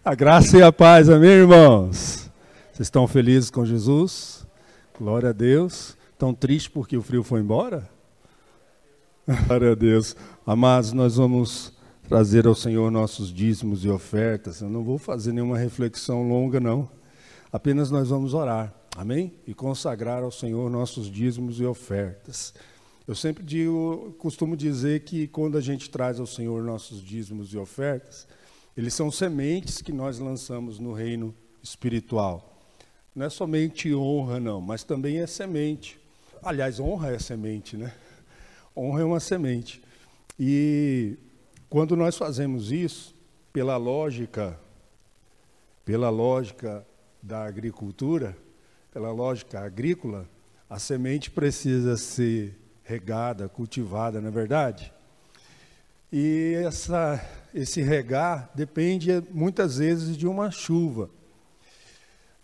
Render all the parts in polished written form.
A graça e a paz, amém, irmãos? Vocês estão felizes com Jesus? Glória a Deus. Estão tristes porque o frio foi embora? Glória a Deus. Amados, nós vamos trazer ao Senhor nossos dízimos e ofertas. Eu não vou fazer nenhuma reflexão longa, não. Apenas nós vamos orar, amém? E consagrar ao Senhor nossos dízimos e ofertas. Eu sempre costumo dizer que quando a gente traz ao Senhor nossos dízimos e ofertas, eles são sementes que nós lançamos no reino espiritual. Não é somente honra, não, mas também é semente. Aliás, honra é semente, né? Honra é uma semente. E quando nós fazemos isso, pela lógica da agricultura, pela lógica agrícola, a semente precisa ser regada, cultivada, não é verdade? E esse regar depende muitas vezes de uma chuva,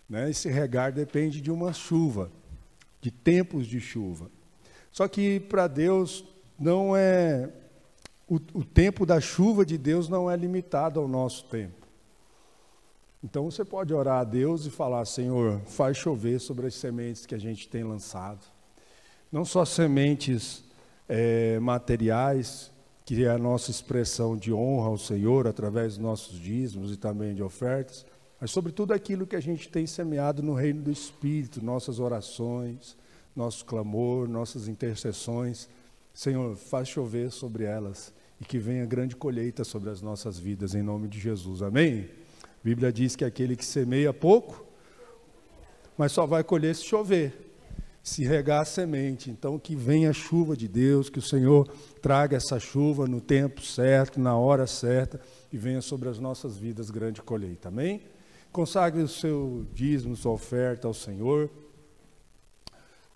né? Esse regar depende de uma chuva, de tempos de chuva. Só que para Deus não é o tempo da chuva de Deus não é limitado ao nosso tempo. Então você pode orar a Deus e falar: Senhor, faz chover sobre as sementes que a gente tem lançado. Não só sementes materiais, que é a nossa expressão de honra ao Senhor através dos nossos dízimos e também de ofertas, mas sobretudo aquilo que a gente tem semeado no reino do Espírito, nossas orações, nosso clamor, nossas intercessões. Senhor, faz chover sobre elas e que venha grande colheita sobre as nossas vidas, em nome de Jesus, amém? A Bíblia diz que aquele que semeia pouco, mas só vai colher se chover, se regar a semente. Então que venha a chuva de Deus, que o Senhor traga essa chuva no tempo certo, na hora certa, e venha sobre as nossas vidas grande colheita, amém? Consagre o seu dízimo, sua oferta ao Senhor,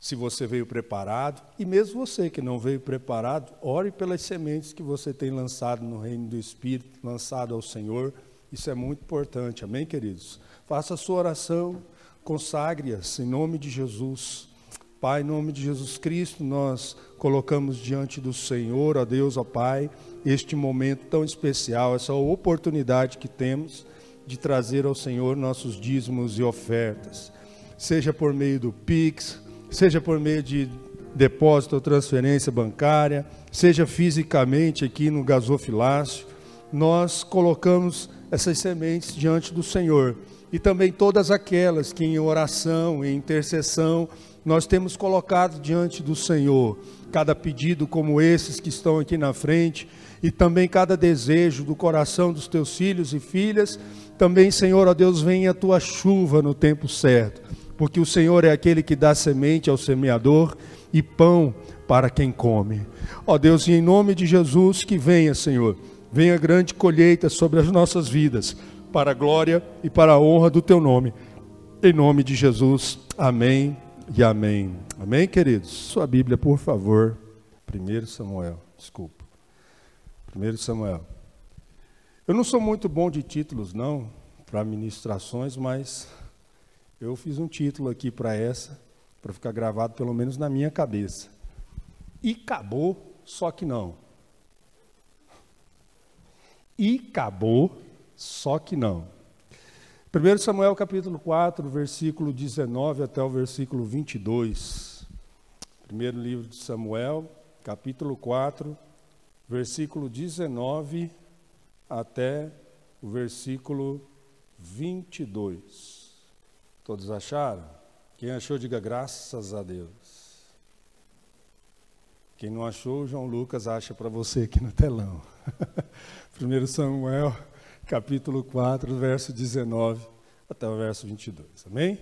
se você veio preparado, e mesmo você que não veio preparado, ore pelas sementes que você tem lançado no reino do Espírito, lançado ao Senhor. Isso é muito importante, amém, queridos? Faça a sua oração, consagre-as em nome de Jesus. Pai, em nome de Jesus Cristo, nós colocamos diante do Senhor, ó Deus, ó Pai, este momento tão especial, essa oportunidade que temos de trazer ao Senhor nossos dízimos e ofertas, seja por meio do Pix, seja por meio de depósito ou transferência bancária, seja fisicamente aqui no gasofilácio. Nós colocamos essas sementes diante do Senhor, e também todas aquelas que em oração, em intercessão, nós temos colocado diante do Senhor, cada pedido como esses que estão aqui na frente, e também cada desejo do coração dos teus filhos e filhas. Também, Senhor, ó Deus, venha a tua chuva no tempo certo, porque o Senhor é aquele que dá semente ao semeador e pão para quem come. Ó Deus, e em nome de Jesus, que venha, Senhor, venha grande colheita sobre as nossas vidas, para a glória e para a honra do teu nome. Em nome de Jesus, amém e amém. Amém, queridos? Sua Bíblia, por favor. 1 Samuel. Eu não sou muito bom de títulos, não, para ministrações, mas eu fiz um título aqui para ficar gravado pelo menos na minha cabeça. E acabou, só que não. E acabou, só que não. 1 Samuel capítulo 4, versículo 19 até o versículo 22. Primeiro livro de Samuel, capítulo 4, versículo 19 até o versículo 22. Todos acharam? Quem achou, diga graças a Deus. Quem não achou, o João Lucas acha para você aqui no telão. 1 Samuel, capítulo 4, verso 19 até o verso 22. Amém?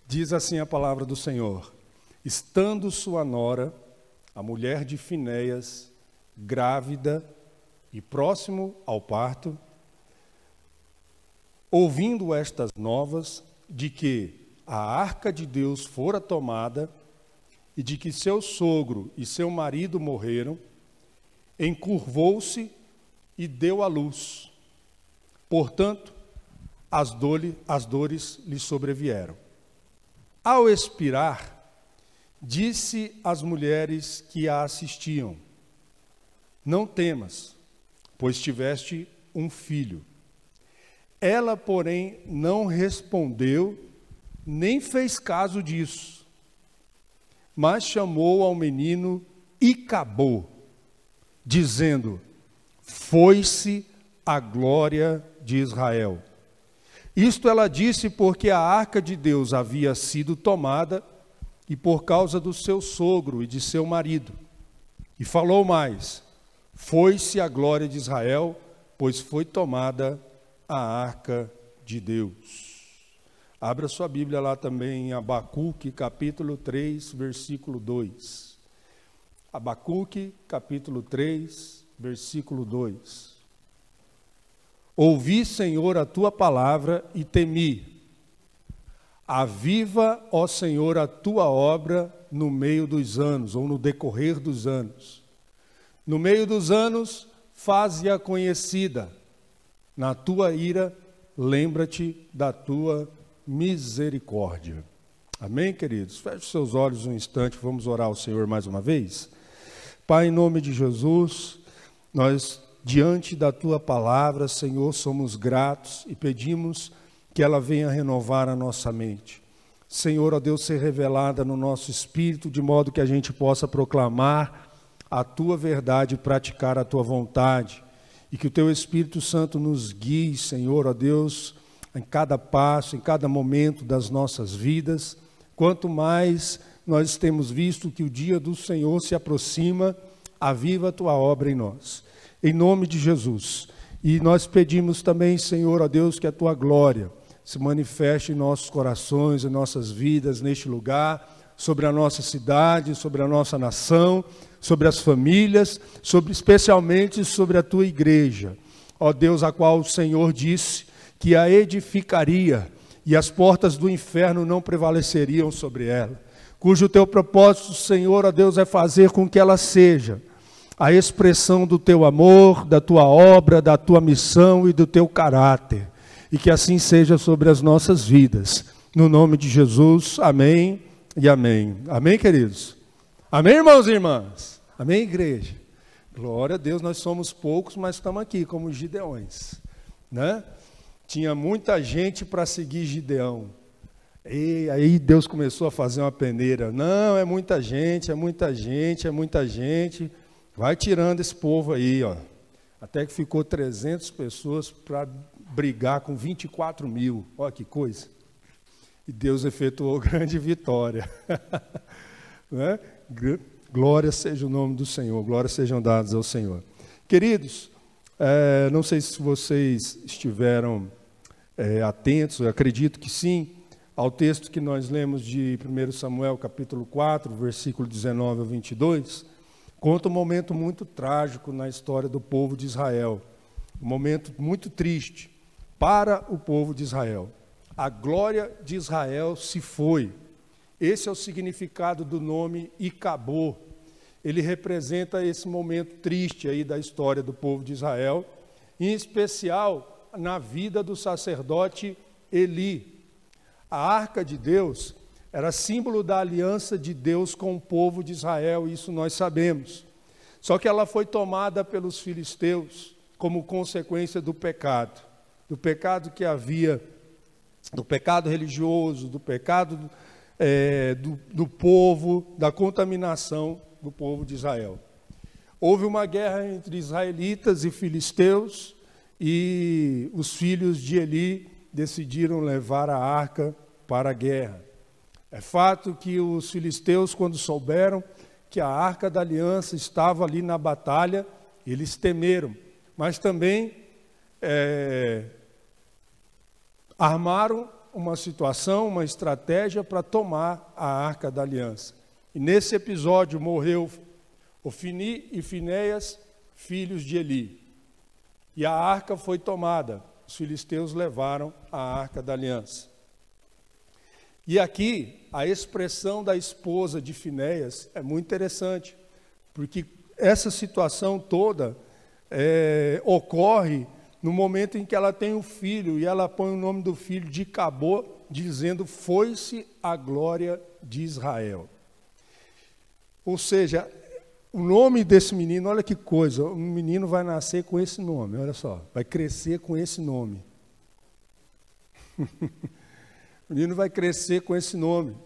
Diz assim a palavra do Senhor: estando sua nora, a mulher de Finéias, grávida e próximo ao parto, ouvindo estas novas de que a arca de Deus fora tomada e de que seu sogro e seu marido morreram, encurvou-se e deu à luz. Portanto, as dores lhe sobrevieram. Ao expirar, disse às mulheres que a assistiam: não temas, pois tiveste um filho. Ela, porém, não respondeu, nem fez caso disso, mas chamou ao menino Icabô, dizendo: foi-se a glória de Israel. Isto ela disse porque a arca de Deus havia sido tomada e por causa do seu sogro e de seu marido. E falou mais: foi-se a glória de Israel, pois foi tomada a arca de Deus. Abra sua Bíblia lá também em Abacuque, capítulo 3, versículo 2. Abacuque, capítulo 3, versículo 2. Ouvi, Senhor, a tua palavra e temi. Aviva, ó Senhor, a tua obra no meio dos anos, ou no decorrer dos anos. No meio dos anos, faze-a conhecida. Na tua ira, lembra-te da tua misericórdia. Amém, queridos? Feche seus olhos um instante, vamos orar ao Senhor mais uma vez. Pai, em nome de Jesus, nós, diante da tua palavra, Senhor, somos gratos e pedimos que ela venha renovar a nossa mente. Senhor, ó Deus, ser revelada no nosso espírito, de modo que a gente possa proclamar a tua verdade e praticar a tua vontade. E que o teu Espírito Santo nos guie, Senhor, ó Deus, em cada passo, em cada momento das nossas vidas. Quanto mais nós temos visto que o dia do Senhor se aproxima, aviva a tua obra em nós. Em nome de Jesus. E nós pedimos também, Senhor, ó Deus, que a tua glória se manifeste em nossos corações, em nossas vidas, neste lugar, sobre a nossa cidade, sobre a nossa nação, sobre as famílias, especialmente sobre a tua igreja. Ó Deus, a qual o Senhor disse que a edificaria e as portas do inferno não prevaleceriam sobre ela, cujo teu propósito, Senhor, ó Deus, é fazer com que ela seja a expressão do teu amor, da tua obra, da tua missão e do teu caráter, e que assim seja sobre as nossas vidas. No nome de Jesus, amém e amém. Amém, queridos? Amém, irmãos e irmãs? Amém, igreja? Glória a Deus, nós somos poucos, mas estamos aqui como gideões, né? Tinha muita gente para seguir Gideão. E aí Deus começou a fazer uma peneira. Não, é muita gente, é muita gente, é muita gente. Vai tirando esse povo aí, ó. Até que ficou 300 pessoas para brigar com 24 mil. Olha que coisa. E Deus efetuou grande vitória. Né? Glória seja o nome do Senhor, glórias sejam dadas ao Senhor. Queridos, não sei se vocês estiveram atentos, eu acredito que sim, ao texto que nós lemos de 1 Samuel, capítulo 4, versículo 19 ao 22, conta um momento muito trágico na história do povo de Israel, um momento muito triste para o povo de Israel. A glória de Israel se foi. Esse é o significado do nome Icabô. Ele representa esse momento triste aí da história do povo de Israel, em especial na vida do sacerdote Eli. A arca de Deus era símbolo da aliança de Deus com o povo de Israel, isso nós sabemos. Só que ela foi tomada pelos filisteus como consequência do pecado que havia, do pecado religioso, do pecado do povo, da contaminação do povo de Israel. Houve uma guerra entre israelitas e filisteus, e os filhos de Eli decidiram levar a arca para a guerra. É fato que os filisteus, quando souberam que a arca da aliança estava ali na batalha, eles temeram, mas também armaram uma situação, uma estratégia para tomar a arca da aliança. E nesse episódio morreu Ofni e Finéias, filhos de Eli. E a arca foi tomada. Os filisteus levaram a arca da aliança. E aqui, a expressão da esposa de Finéias é muito interessante, porque essa situação toda ocorre no momento em que ela tem um filho, e ela põe o nome do filho de Icabô, dizendo: foi-se a glória de Israel. Ou seja, o nome desse menino, olha que coisa, o menino vai nascer com esse nome, olha só, vai crescer com esse nome. O menino vai crescer com esse nome.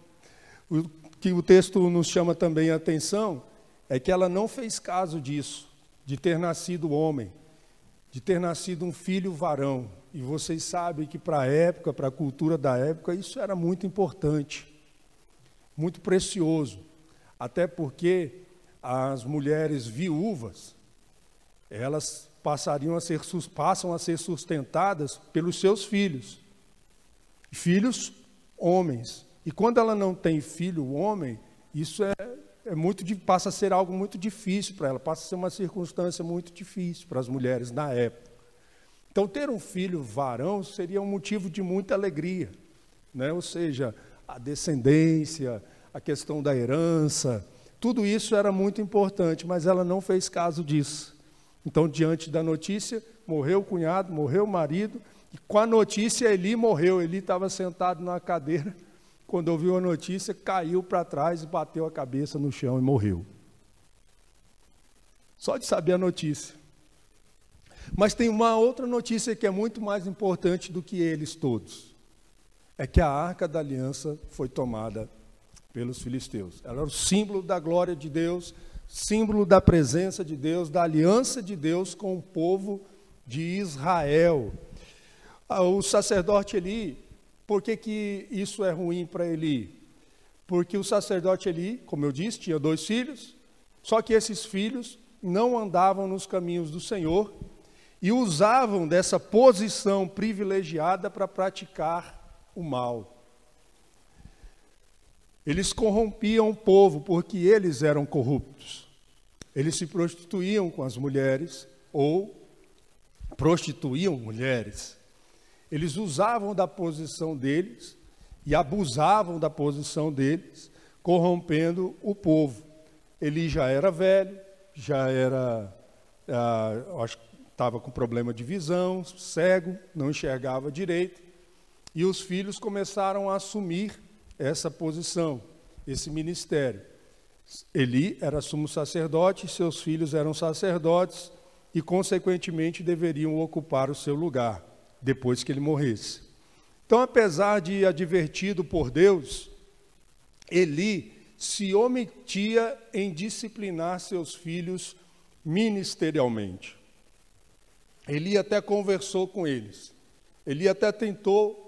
O que o texto nos chama também a atenção é que ela não fez caso disso, de ter nascido homem, de ter nascido um filho varão. E vocês sabem que para a época, para a cultura da época, isso era muito importante, muito precioso. Até porque as mulheres viúvas, elas passam a ser sustentadas pelos seus filhos. Filhos homens. E quando ela não tem filho homem, isso passa a ser algo muito difícil para ela, passa a ser uma circunstância muito difícil para as mulheres na época. Então, ter um filho varão seria um motivo de muita alegria, né? Ou seja, a descendência, a questão da herança, tudo isso era muito importante, mas ela não fez caso disso. Então, diante da notícia, morreu o cunhado, morreu o marido, e com a notícia Eli morreu. Eli estava sentado na cadeira, quando ouviu a notícia, caiu para trás e bateu a cabeça no chão e morreu. Só de saber a notícia. Mas tem uma outra notícia que é muito mais importante do que eles todos. É que a Arca da Aliança foi tomada pelos filisteus. Ela era o símbolo da glória de Deus, símbolo da presença de Deus, da aliança de Deus com o povo de Israel. O sacerdote Eli, por que isso é ruim para Eli? Porque o sacerdote Eli, como eu disse, tinha 2 filhos, só que esses filhos não andavam nos caminhos do Senhor e usavam dessa posição privilegiada para praticar o mal. Eles corrompiam o povo porque eles eram corruptos. Eles se prostituíam com as mulheres ou prostituíam mulheres. Eles usavam da posição deles e abusavam da posição deles, corrompendo o povo. Eli já era velho, acho que estava com problema de visão, cego, não enxergava direito, e os filhos começaram a assumir essa posição, esse ministério. Eli era sumo sacerdote, seus filhos eram sacerdotes e, consequentemente, deveriam ocupar o seu lugar depois que ele morresse. Então, apesar de advertido por Deus, Eli se omitia em disciplinar seus filhos ministerialmente. Eli até conversou com eles. Eli até tentou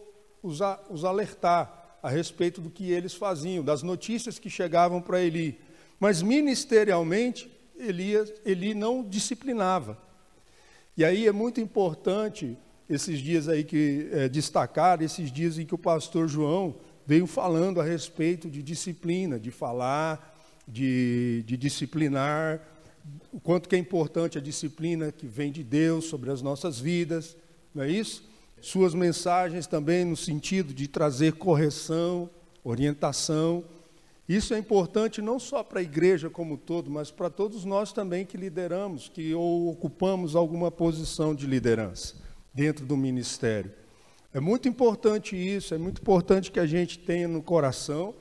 os alertar a respeito do que eles faziam, das notícias que chegavam para Eli. Mas ministerialmente, Eli não disciplinava. E aí é muito importante esses dias aí destacar esses dias em que o pastor João veio falando a respeito de disciplina, de falar, de disciplinar, o quanto que é importante a disciplina que vem de Deus sobre as nossas vidas, não é isso? Suas mensagens também no sentido de trazer correção, orientação. Isso é importante não só para a igreja como um todo, mas para todos nós também que lideramos, que ou ocupamos alguma posição de liderança dentro do ministério. É muito importante isso, é muito importante que a gente tenha no coração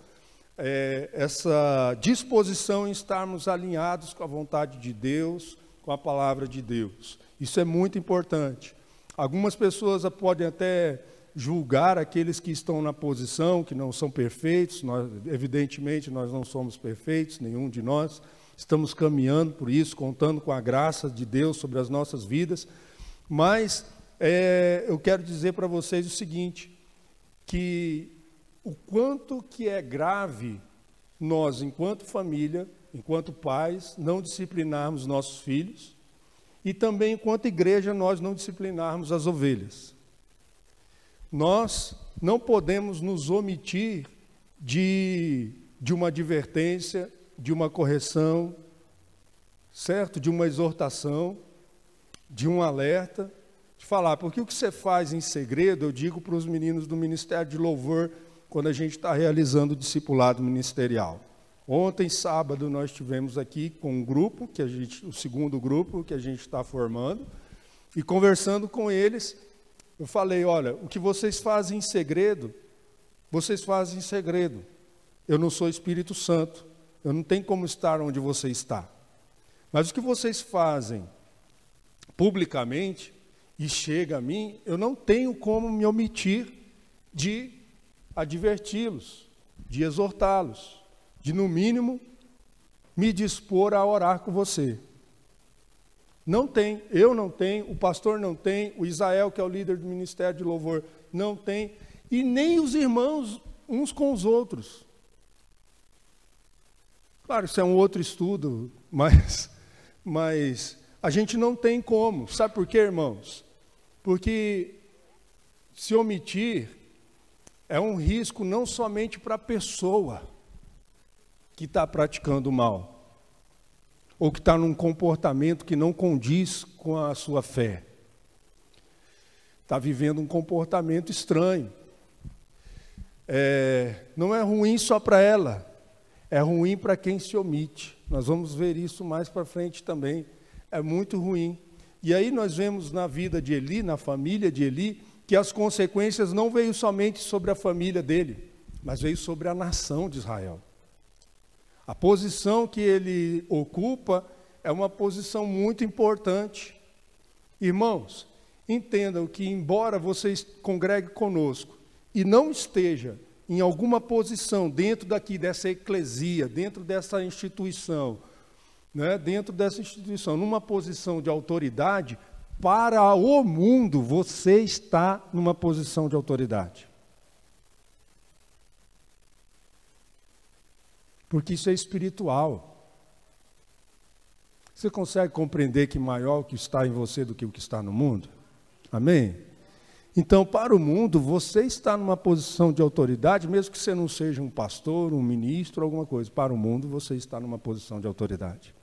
essa disposição em estarmos alinhados com a vontade de Deus, com a palavra de Deus. Isso é muito importante. Algumas pessoas podem até julgar aqueles que estão na posição, que não são perfeitos. Evidentemente, nós não somos perfeitos, nenhum de nós. Estamos caminhando por isso, contando com a graça de Deus sobre as nossas vidas. Mas eu quero dizer para vocês o seguinte, que o quanto que é grave nós, enquanto família, enquanto pais, não disciplinarmos nossos filhos, e também, enquanto igreja, nós não disciplinarmos as ovelhas. Nós não podemos nos omitir de uma advertência, de uma correção, certo? De uma exortação, de um alerta, de falar, porque o que você faz em segredo, eu digo para os meninos do Ministério de Louvor, quando a gente está realizando o discipulado ministerial. Ontem, sábado, nós estivemos aqui com um grupo, o segundo grupo que a gente está formando, e conversando com eles, eu falei, olha, o que vocês fazem em segredo, vocês fazem em segredo. Eu não sou Espírito Santo, eu não tenho como estar onde você está. Mas o que vocês fazem publicamente, e chega a mim, eu não tenho como me omitir de adverti-los, de exortá-los, de, no mínimo, me dispor a orar com você. Não tem, eu não tenho, o pastor não tem, o Isael, que é o líder do Ministério de Louvor, não tem, e nem os irmãos uns com os outros. Claro, isso é um outro estudo, mas a gente não tem como. Sabe por quê, irmãos? Porque se omitir é um risco não somente para a pessoa que está praticando o mal, ou que está num comportamento que não condiz com a sua fé. Está vivendo um comportamento estranho. Não é ruim só para ela, é ruim para quem se omite. Nós vamos ver isso mais para frente também. É muito ruim. E aí nós vemos na vida de Eli, na família de Eli, que as consequências não veio somente sobre a família dele, mas veio sobre a nação de Israel. A posição que ele ocupa é uma posição muito importante. Irmãos, entendam que, embora vocês congreguem conosco e não esteja em alguma posição dentro dessa eclesia, dentro dessa instituição, numa posição de autoridade, para o mundo você está numa posição de autoridade. Porque isso é espiritual. Você consegue compreender que maior o que está em você do que o que está no mundo? Amém? Então, para o mundo, você está numa posição de autoridade, mesmo que você não seja um pastor, um ministro, alguma coisa. Para o mundo, você está numa posição de autoridade.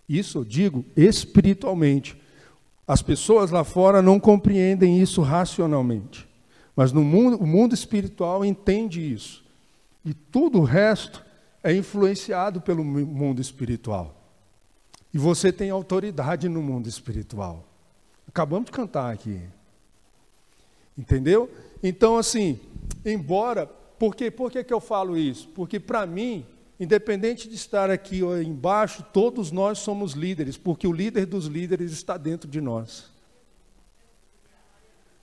Isso eu digo espiritualmente. As pessoas lá fora não compreendem isso racionalmente. Mas o mundo espiritual entende isso. E tudo o resto é influenciado pelo mundo espiritual. E você tem autoridade no mundo espiritual. Acabamos de cantar aqui. Entendeu? Então, assim, por que eu falo isso? Porque, para mim, independente de estar aqui ou embaixo, todos nós somos líderes, porque o líder dos líderes está dentro de nós.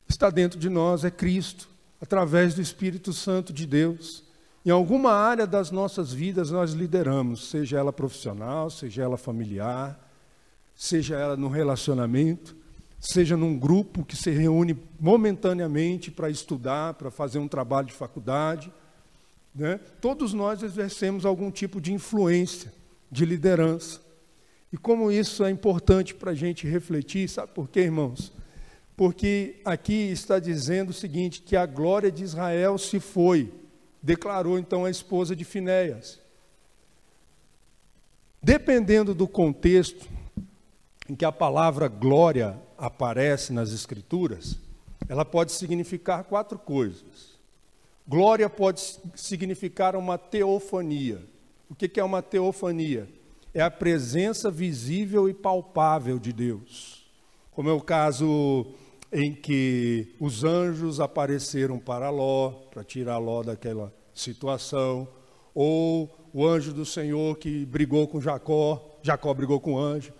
Está dentro de nós, é Cristo, através do Espírito Santo de Deus. Em alguma área das nossas vidas nós lideramos, seja ela profissional, seja ela familiar, seja ela no relacionamento, seja num grupo que se reúne momentaneamente para estudar, para fazer um trabalho de faculdade. Todos nós exercemos algum tipo de influência, de liderança. E como isso é importante para a gente refletir, sabe por quê, irmãos? Porque aqui está dizendo o seguinte, que a glória de Israel se foi, declarou então a esposa de Finéias. Dependendo do contexto em que a palavra glória aparece nas Escrituras, ela pode significar 4 coisas. Glória pode significar uma teofania. O que é uma teofania? É a presença visível e palpável de Deus. Como é o caso em que os anjos apareceram para Ló, para tirar Ló daquela situação, ou o anjo do Senhor que brigou com Jacó, Jacó brigou com o anjo,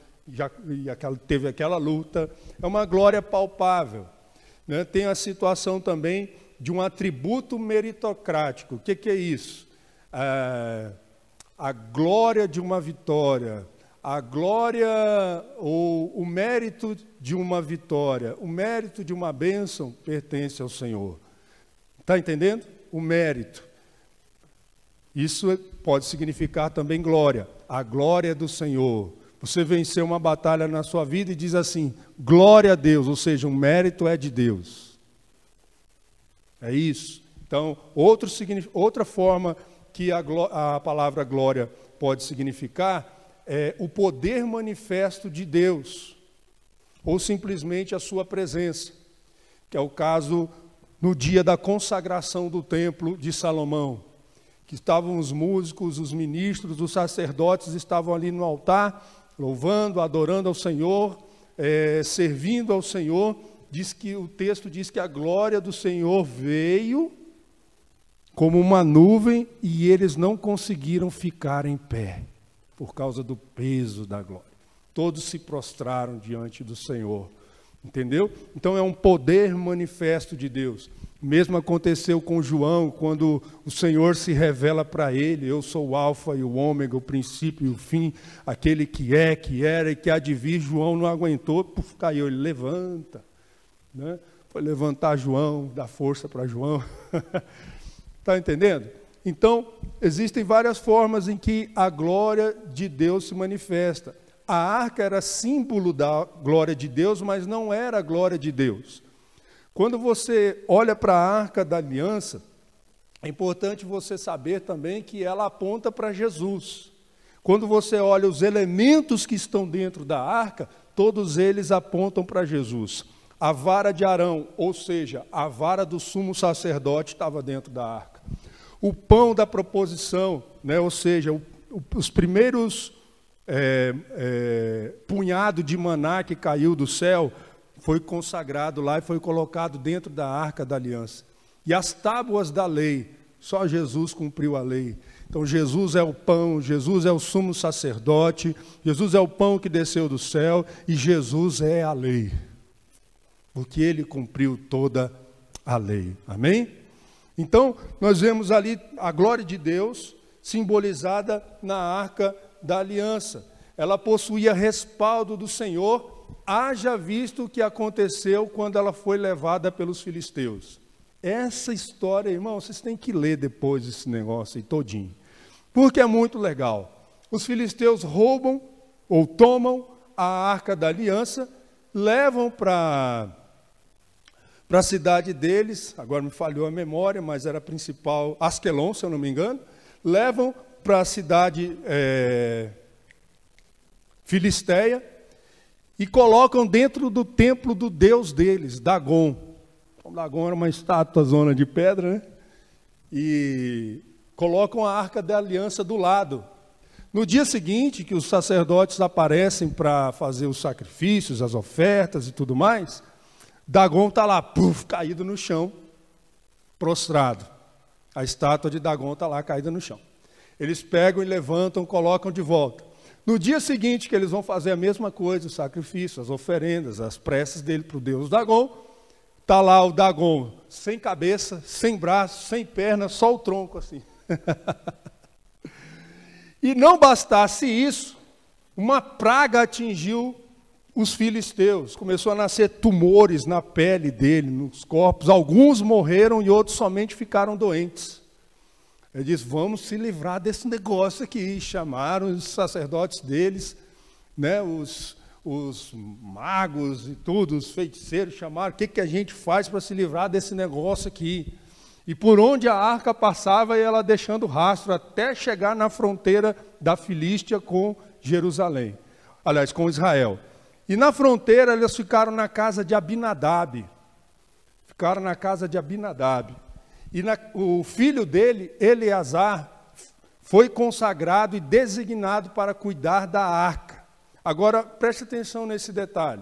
teve aquela luta. É uma glória palpável. Tem a situação também de um atributo meritocrático. O que é isso? A glória de uma vitória, a glória ou o mérito de uma vitória, o mérito de uma bênção pertence ao Senhor. Está entendendo? O mérito. Isso pode significar também glória. A glória do Senhor. Você venceu uma batalha na sua vida e diz assim, glória a Deus, ou seja, o mérito é de Deus. É isso. Então, outra forma que a palavra glória pode significar é o poder manifesto de Deus, ou simplesmente a sua presença, que é o caso no dia da consagração do templo de Salomão, que estavam os músicos, os ministros, os sacerdotes estavam ali no altar, louvando, adorando ao Senhor, servindo ao Senhor. O texto diz que a glória do Senhor veio como uma nuvem e eles não conseguiram ficar em pé, por causa do peso da glória. Todos se prostraram diante do Senhor, entendeu? Então é um poder manifesto de Deus. O mesmo aconteceu com João, quando o Senhor se revela para ele: eu sou o alfa e o ômega, o princípio e o fim, aquele que é, que era e que há de vir. João não aguentou, caiu, ele levanta, né? Foi levantar João, dar força para João. Está entendendo? Então, existem várias formas em que a glória de Deus se manifesta. A arca era símbolo da glória de Deus, mas não era a glória de Deus. Quando você olha para a Arca da Aliança, é importante você saber também que ela aponta para Jesus. Quando você olha os elementos que estão dentro da arca, todos eles apontam para Jesus. A vara de Arão, ou seja, a vara do sumo sacerdote, estava dentro da arca. O pão da proposição, né, ou seja, os primeiros punhado de maná que caiu do céu, foi consagrado lá e foi colocado dentro da Arca da Aliança. E as tábuas da lei, só Jesus cumpriu a lei. Então Jesus é o pão, Jesus é o sumo sacerdote, Jesus é o pão que desceu do céu e Jesus é a lei. Porque ele cumpriu toda a lei. Amém? Então nós vemos ali a glória de Deus simbolizada na Arca da Aliança. Ela possuía respaldo do Senhor, haja visto o que aconteceu quando ela foi levada pelos filisteus. Essa história, irmão, vocês têm que ler depois esse negócio aí todinho, porque é muito legal. Os filisteus roubam ou tomam a Arca da Aliança, levam para a cidade deles, agora me falhou a memória, mas era a principal, Asquelon, se eu não me engano, levam para a cidade filisteia, e colocam dentro do templo do deus deles, Dagon. Então, Dagon era uma estátua zona de pedra, né? E colocam a Arca da Aliança do lado. No dia seguinte, que os sacerdotes aparecem para fazer os sacrifícios, as ofertas e tudo mais, Dagon está lá, caído no chão, prostrado. A estátua de Dagon está lá, caída no chão. Eles pegam e levantam, colocam de volta. No dia seguinte, que eles vão fazer a mesma coisa, o sacrifício, as oferendas, as preces dele para o deus Dagon, está lá o Dagon, sem cabeça, sem braço, sem perna, só o tronco assim. E não bastasse isso, uma praga atingiu os filisteus. Começou a nascer tumores na pele dele, nos corpos. Alguns morreram e outros somente ficaram doentes. Ele disse: vamos se livrar desse negócio aqui. Chamaram os sacerdotes deles, né, os magos e tudo, os feiticeiros, chamaram: o que a gente faz para se livrar desse negócio aqui? E por onde a arca passava, ela deixando rastro, até chegar na fronteira da Filístia com Jerusalém. Aliás, com Israel. E na fronteira, eles ficaram na casa de Abinadab. Ficaram na casa de Abinadab. E o filho dele, Eleazar, foi consagrado e designado para cuidar da arca. Agora, preste atenção nesse detalhe.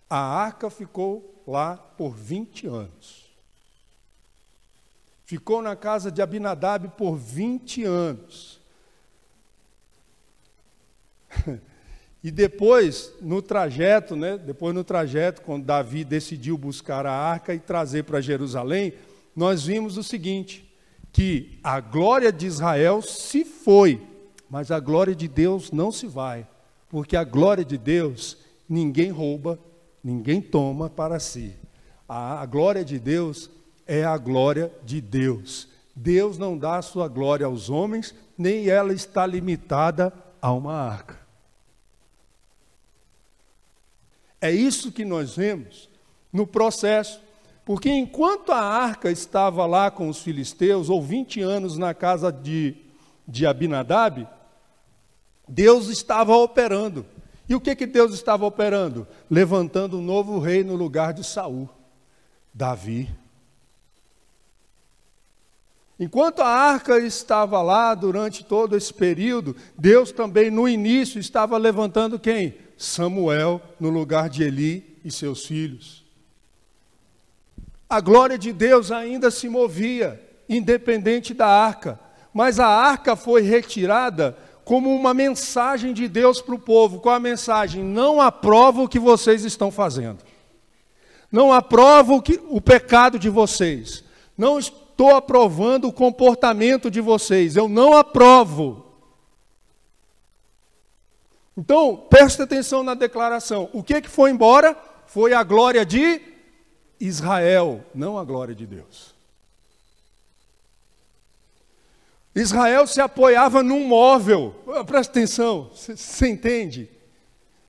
A arca ficou lá por 20 anos. Ficou na casa de Abinadab por 20 anos. E depois, no trajeto, quando Davi decidiu buscar a arca e trazer para Jerusalém, nós vimos o seguinte, que a glória de Israel se foi, mas a glória de Deus não se vai, porque a glória de Deus ninguém rouba, ninguém toma para si. A glória de Deus é a glória de Deus. Deus não dá a sua glória aos homens, nem ela está limitada a uma arca. É isso que nós vemos no processo. Porque enquanto a arca estava lá com os filisteus, ou 20 anos na casa de Abinadab, Deus estava operando. E o que Deus estava operando? Levantando um novo rei no lugar de Saul, Davi. Enquanto a arca estava lá durante todo esse período, Deus também no início estava levantando quem? Samuel no lugar de Eli e seus filhos. A glória de Deus ainda se movia, independente da arca. Mas a arca foi retirada como uma mensagem de Deus para o povo. Qual a mensagem? Não aprovo o que vocês estão fazendo. Não aprovo o pecado de vocês. Não estou aprovando o comportamento de vocês. Eu não aprovo. Então, preste atenção na declaração. O que foi embora? Foi a glória de Israel, não a glória de Deus. Israel se apoiava num móvel. Presta atenção, você entende?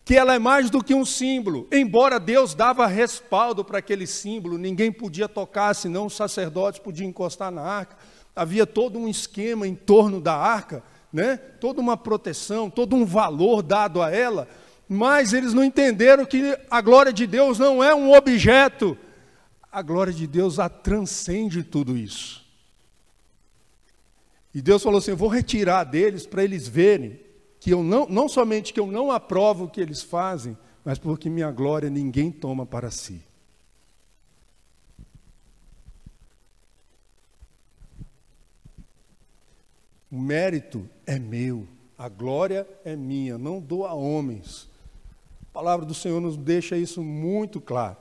Que ela é mais do que um símbolo. Embora Deus dava respaldo para aquele símbolo, ninguém podia tocar, senão os sacerdotes podiam encostar na arca. Havia todo um esquema em torno da arca, né? Toda uma proteção, todo um valor dado a ela. Mas eles não entenderam que a glória de Deus não é um objeto. A glória de Deus a transcende tudo isso. E Deus falou assim, eu vou retirar deles para eles verem que eu não somente que eu não aprovo o que eles fazem, mas porque minha glória ninguém toma para si. O mérito é meu, a glória é minha, não dou a homens. A palavra do Senhor nos deixa isso muito claro.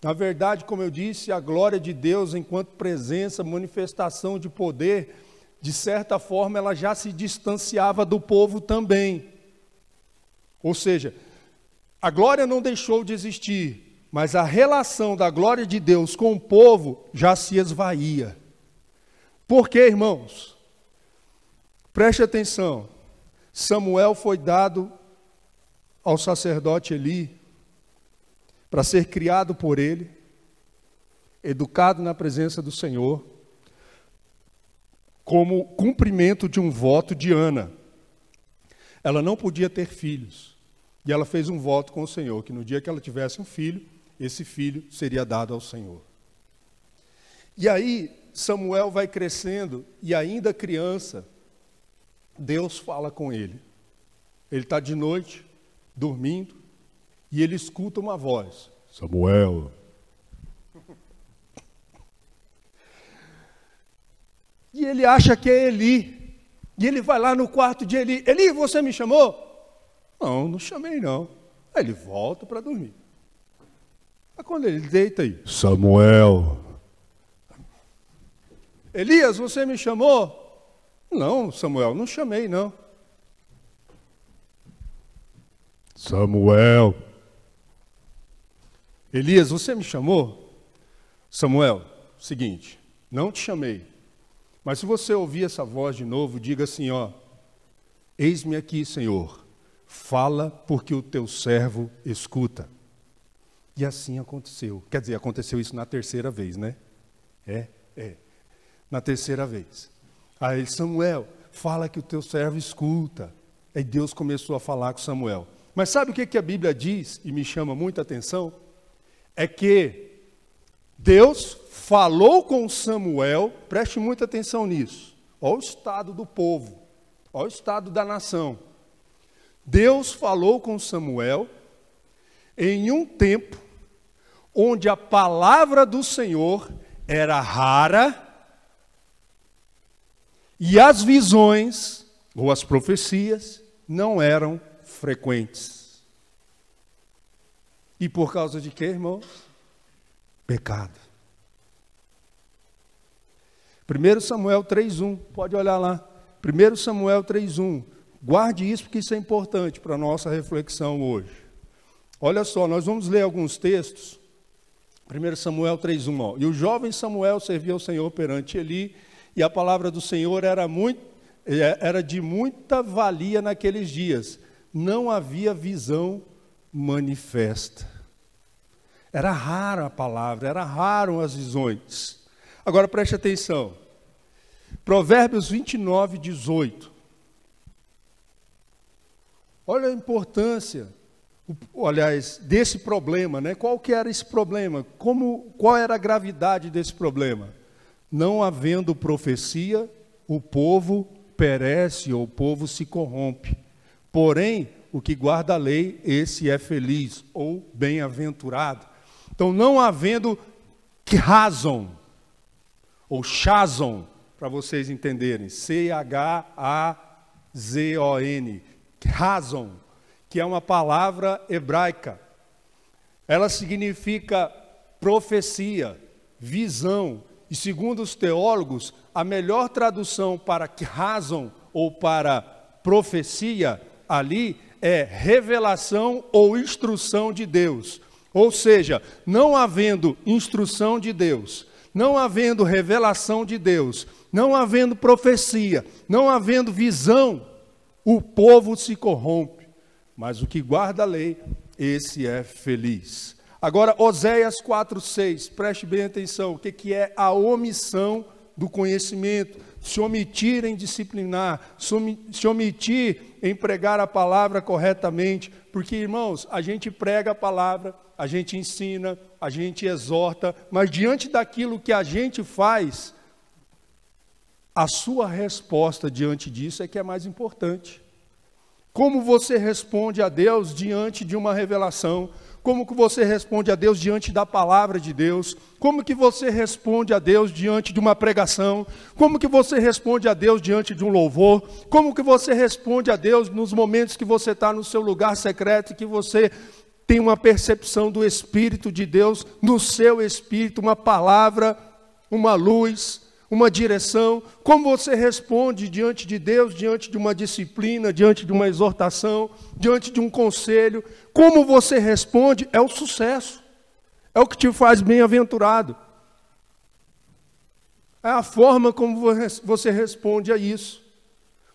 Na verdade, como eu disse, a glória de Deus enquanto presença, manifestação de poder, de certa forma, ela já se distanciava do povo também. Ou seja, a glória não deixou de existir, mas a relação da glória de Deus com o povo já se esvaía. Por quê, irmãos? Preste atenção. Samuel foi dado ao sacerdote Eli para ser criado por ele, educado na presença do Senhor, como cumprimento de um voto de Ana. Ela não podia ter filhos. E ela fez um voto com o Senhor, que no dia que ela tivesse um filho, esse filho seria dado ao Senhor. E aí, Samuel vai crescendo, e ainda criança, Deus fala com ele. Ele está de noite, dormindo, e ele escuta uma voz. Samuel. E ele acha que é Eli. E ele vai lá no quarto de Eli. Eli, você me chamou? Não, não chamei não. Aí ele volta para dormir. Aí quando ele deita aí, Samuel. Elias, você me chamou? Não, Samuel, não chamei não. Samuel. Elias, você me chamou? Samuel, seguinte, não te chamei. Mas se você ouvir essa voz de novo, diga assim, ó, eis-me aqui, Senhor, fala porque o teu servo escuta. E assim aconteceu. Quer dizer, aconteceu isso na terceira vez, né? Na terceira vez. Aí Samuel, fala que o teu servo escuta. Aí Deus começou a falar com Samuel. Mas sabe o que a Bíblia diz, e me chama muita atenção? É que Deus falou com Samuel, preste muita atenção nisso. Olha o estado do povo, olha o estado da nação. Deus falou com Samuel em um tempo onde a palavra do Senhor era rara e as visões ou as profecias não eram frequentes. E por causa de quê, irmãos? Pecado. 1 Samuel 3:1, pode olhar lá. 1 Samuel 3:1. Guarde isso porque isso é importante para a nossa reflexão hoje. Olha só, nós vamos ler alguns textos. 1 Samuel 3:1. Ó. E o jovem Samuel servia ao Senhor perante Eli, e a palavra do Senhor era de muita valia naqueles dias. Não havia visão manifesta. Era rara a palavra, era raro as visões. Agora preste atenção. Provérbios 29:18. Olha a importância, aliás, desse problema, né? Qual que era esse problema? Qual era a gravidade desse problema? Não havendo profecia, o povo perece ou o povo se corrompe. Porém, o que guarda a lei, esse é feliz ou bem-aventurado. Então, não havendo chazon, ou chazon, para vocês entenderem, C-H-A-Z-O-N, chazon, que é uma palavra hebraica. Ela significa profecia, visão, e segundo os teólogos, a melhor tradução para razão ou para profecia ali é revelação ou instrução de Deus. Ou seja, não havendo instrução de Deus, não havendo revelação de Deus, não havendo profecia, não havendo visão, o povo se corrompe. Mas o que guarda a lei, esse é feliz. Agora, Oséias 4:6, preste bem atenção, o que é a omissão do conhecimento? Se omitir em disciplinar, se omitir em pregar a palavra corretamente, porque, irmãos, a gente prega a palavra, a gente ensina, a gente exorta, mas diante daquilo que a gente faz, a sua resposta diante disso é que é mais importante. Como você responde a Deus diante de uma revelação? Como que você responde a Deus diante da palavra de Deus? Como que você responde a Deus diante de uma pregação? Como que você responde a Deus diante de um louvor? Como que você responde a Deus nos momentos que você está no seu lugar secreto, que você tem uma percepção do Espírito de Deus no seu espírito, uma palavra, uma luz, uma direção? Como você responde diante de Deus, diante de uma disciplina, diante de uma exortação, diante de um conselho? Como você responde é o sucesso, é o que te faz bem-aventurado. É a forma como você responde a isso.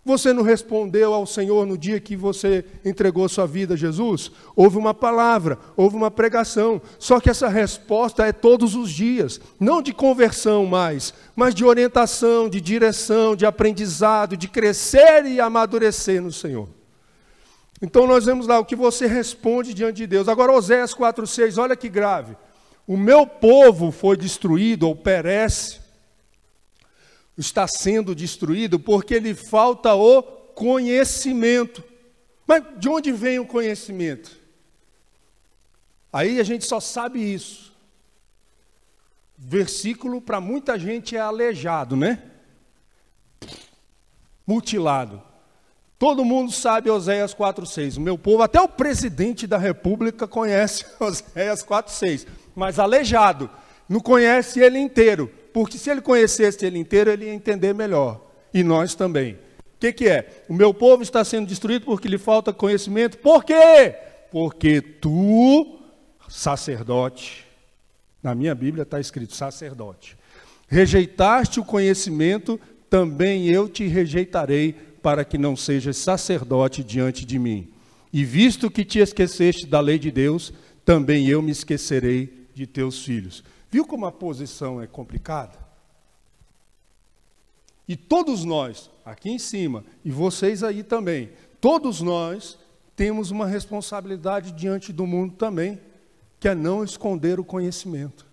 Você não respondeu ao Senhor no dia que você entregou sua vida a Jesus? Houve uma palavra, houve uma pregação. Só que essa resposta é todos os dias. Não de conversão mais, mas de orientação, de direção, de aprendizado, de crescer e amadurecer no Senhor. Então nós vemos lá o que você responde diante de Deus. Agora Oséias 4:6, olha que grave. O meu povo foi destruído ou perece, está sendo destruído porque lhe falta o conhecimento. Mas de onde vem o conhecimento? Aí a gente só sabe isso. Versículo para muita gente é aleijado, né? Mutilado. Todo mundo sabe Oséias 4:6. O meu povo, até o presidente da República conhece Oséias 4:6. Mas aleijado, não conhece ele inteiro. Porque se ele conhecesse ele inteiro, ele ia entender melhor. E nós também. O que é? O meu povo está sendo destruído porque lhe falta conhecimento. Por quê? Porque tu, sacerdote, na minha Bíblia está escrito sacerdote, rejeitaste o conhecimento, também eu te rejeitarei, para que não sejas sacerdote diante de mim. E visto que te esqueceste da lei de Deus, também eu me esquecerei de teus filhos. Viu como a posição é complicada? E todos nós, aqui em cima, e vocês aí também, todos nós temos uma responsabilidade diante do mundo também, que é não esconder o conhecimento.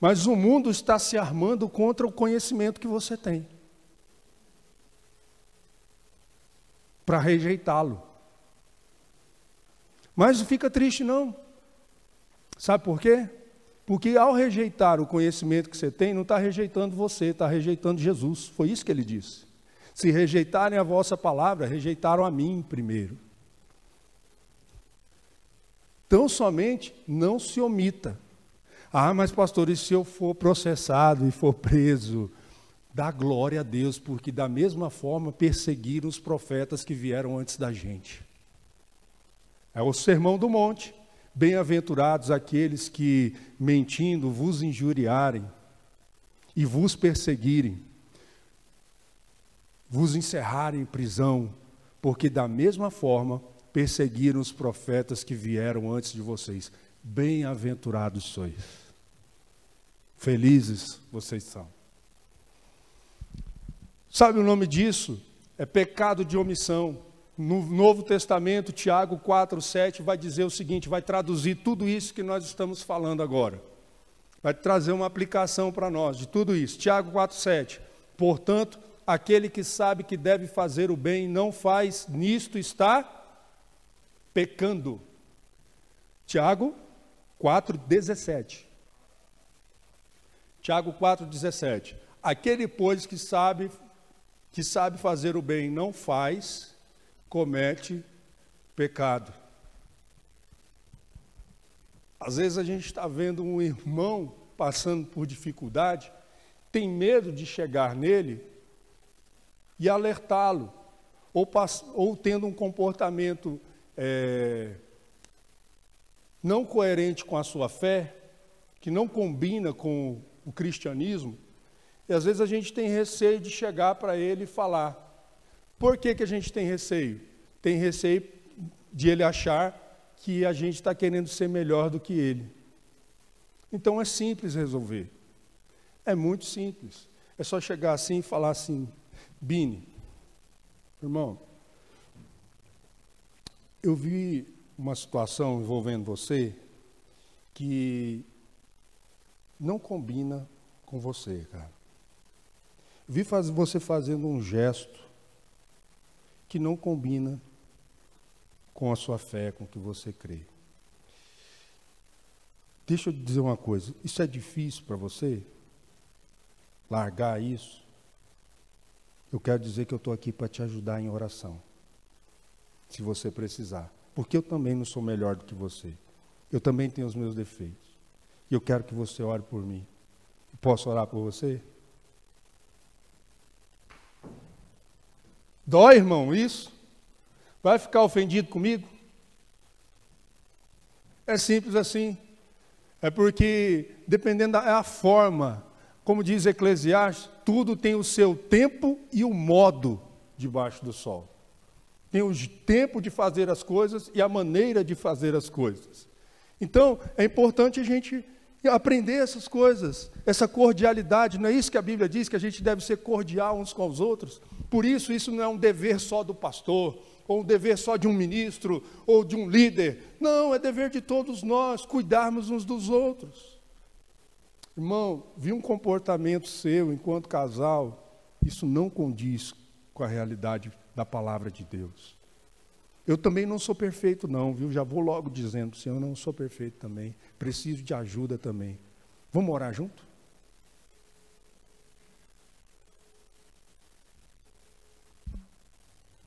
Mas o mundo está se armando contra o conhecimento que você tem, para rejeitá-lo. Mas não fica triste não. Sabe por quê? Porque ao rejeitar o conhecimento que você tem, não está rejeitando você, está rejeitando Jesus. Foi isso que ele disse. Se rejeitarem a vossa palavra, rejeitaram a mim primeiro. Então somente não se omita. Ah, mas pastor, e se eu for processado e for preso? Dá glória a Deus, porque da mesma forma perseguiram os profetas que vieram antes da gente. É o Sermão do Monte. Bem-aventurados aqueles que, mentindo, vos injuriarem e vos perseguirem, vos encerrarem em prisão, porque da mesma forma perseguiram os profetas que vieram antes de vocês. Bem-aventurados sois. Felizes vocês são. Sabe o nome disso? É pecado de omissão. No Novo Testamento, Tiago 4:7 vai dizer o seguinte, vai traduzir tudo isso que nós estamos falando agora. Vai trazer uma aplicação para nós de tudo isso. Tiago 4:7. Portanto, aquele que sabe que deve fazer o bem e não faz, nisto está pecando. Tiago 4:17. Tiago 4:17. Aquele, pois, que sabe fazer o bem e não faz, comete pecado. Às vezes a gente está vendo um irmão passando por dificuldade tem medo de chegar nele e alertá-lo, ou tendo um comportamento não coerente com a sua fé, que não combina com o cristianismo, e às vezes a gente tem receio de chegar para ele e falar. Por que a gente tem receio? Tem receio de ele achar que a gente está querendo ser melhor do que ele. Então é simples resolver. É muito simples. É só chegar assim e falar assim: Bini, irmão, eu vi uma situação envolvendo você que não combina com você, cara. Vi você fazendo um gesto que não combina com a sua fé, com o que você crê. Deixa eu dizer uma coisa, isso é difícil para você? Largar isso? Eu quero dizer que eu estou aqui para te ajudar em oração, se você precisar. Porque eu também não sou melhor do que você. Eu também tenho os meus defeitos. E eu quero que você ore por mim. Posso orar por você? Dói, irmão, isso? Vai ficar ofendido comigo? É simples assim. É porque, dependendo da forma, como diz Eclesiastes, tudo tem o seu tempo e o modo debaixo do sol. Tem o tempo de fazer as coisas e a maneira de fazer as coisas. Então, é importante a gente aprender essas coisas, essa cordialidade. Não é isso que a Bíblia diz, que a gente deve ser cordial uns com os outros? Por isso, isso não é um dever só do pastor, ou um dever só de um ministro, ou de um líder. Não, é dever de todos nós, cuidarmos uns dos outros. Irmão, vi um comportamento seu enquanto casal, isso não condiz com a realidade da palavra de Deus. Eu também não sou perfeito não, viu? Já vou logo dizendo, Senhor, eu não sou perfeito também. Preciso de ajuda também. Vamos orar junto?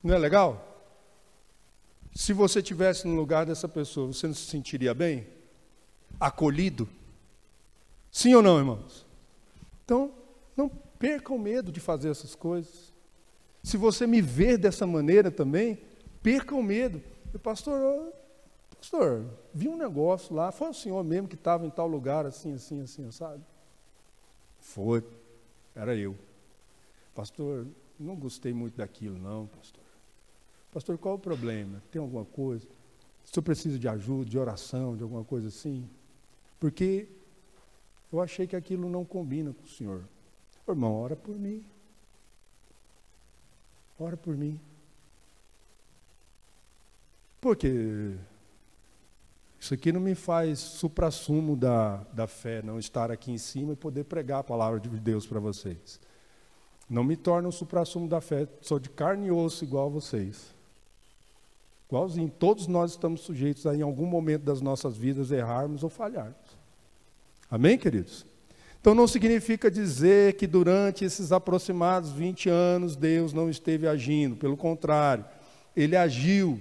Não é legal? Se você estivesse no lugar dessa pessoa, você não se sentiria bem? Acolhido? Sim ou não, irmãos? Então, não perca o medo de fazer essas coisas. Se você me ver dessa maneira também, perca o medo. Pastor, vi um negócio lá, foi o senhor mesmo que estava em tal lugar, assim, sabe? Foi, era eu. Pastor, não gostei muito daquilo não, pastor. Pastor, qual o problema? Tem alguma coisa? O senhor precisa de ajuda, de oração, de alguma coisa assim? Porque eu achei que aquilo não combina com o senhor. Irmão, ora por mim. Ora por mim. Porque isso aqui não me faz suprassumo da fé, não estar aqui em cima e poder pregar a palavra de Deus para vocês. Não me torna o suprassumo da fé, sou de carne e osso igual a vocês. Igualzinho, todos nós estamos sujeitos a, em algum momento das nossas vidas, errarmos ou falharmos. Amém, queridos? Então não significa dizer que durante esses aproximados 20 anos Deus não esteve agindo, pelo contrário, Ele agiu,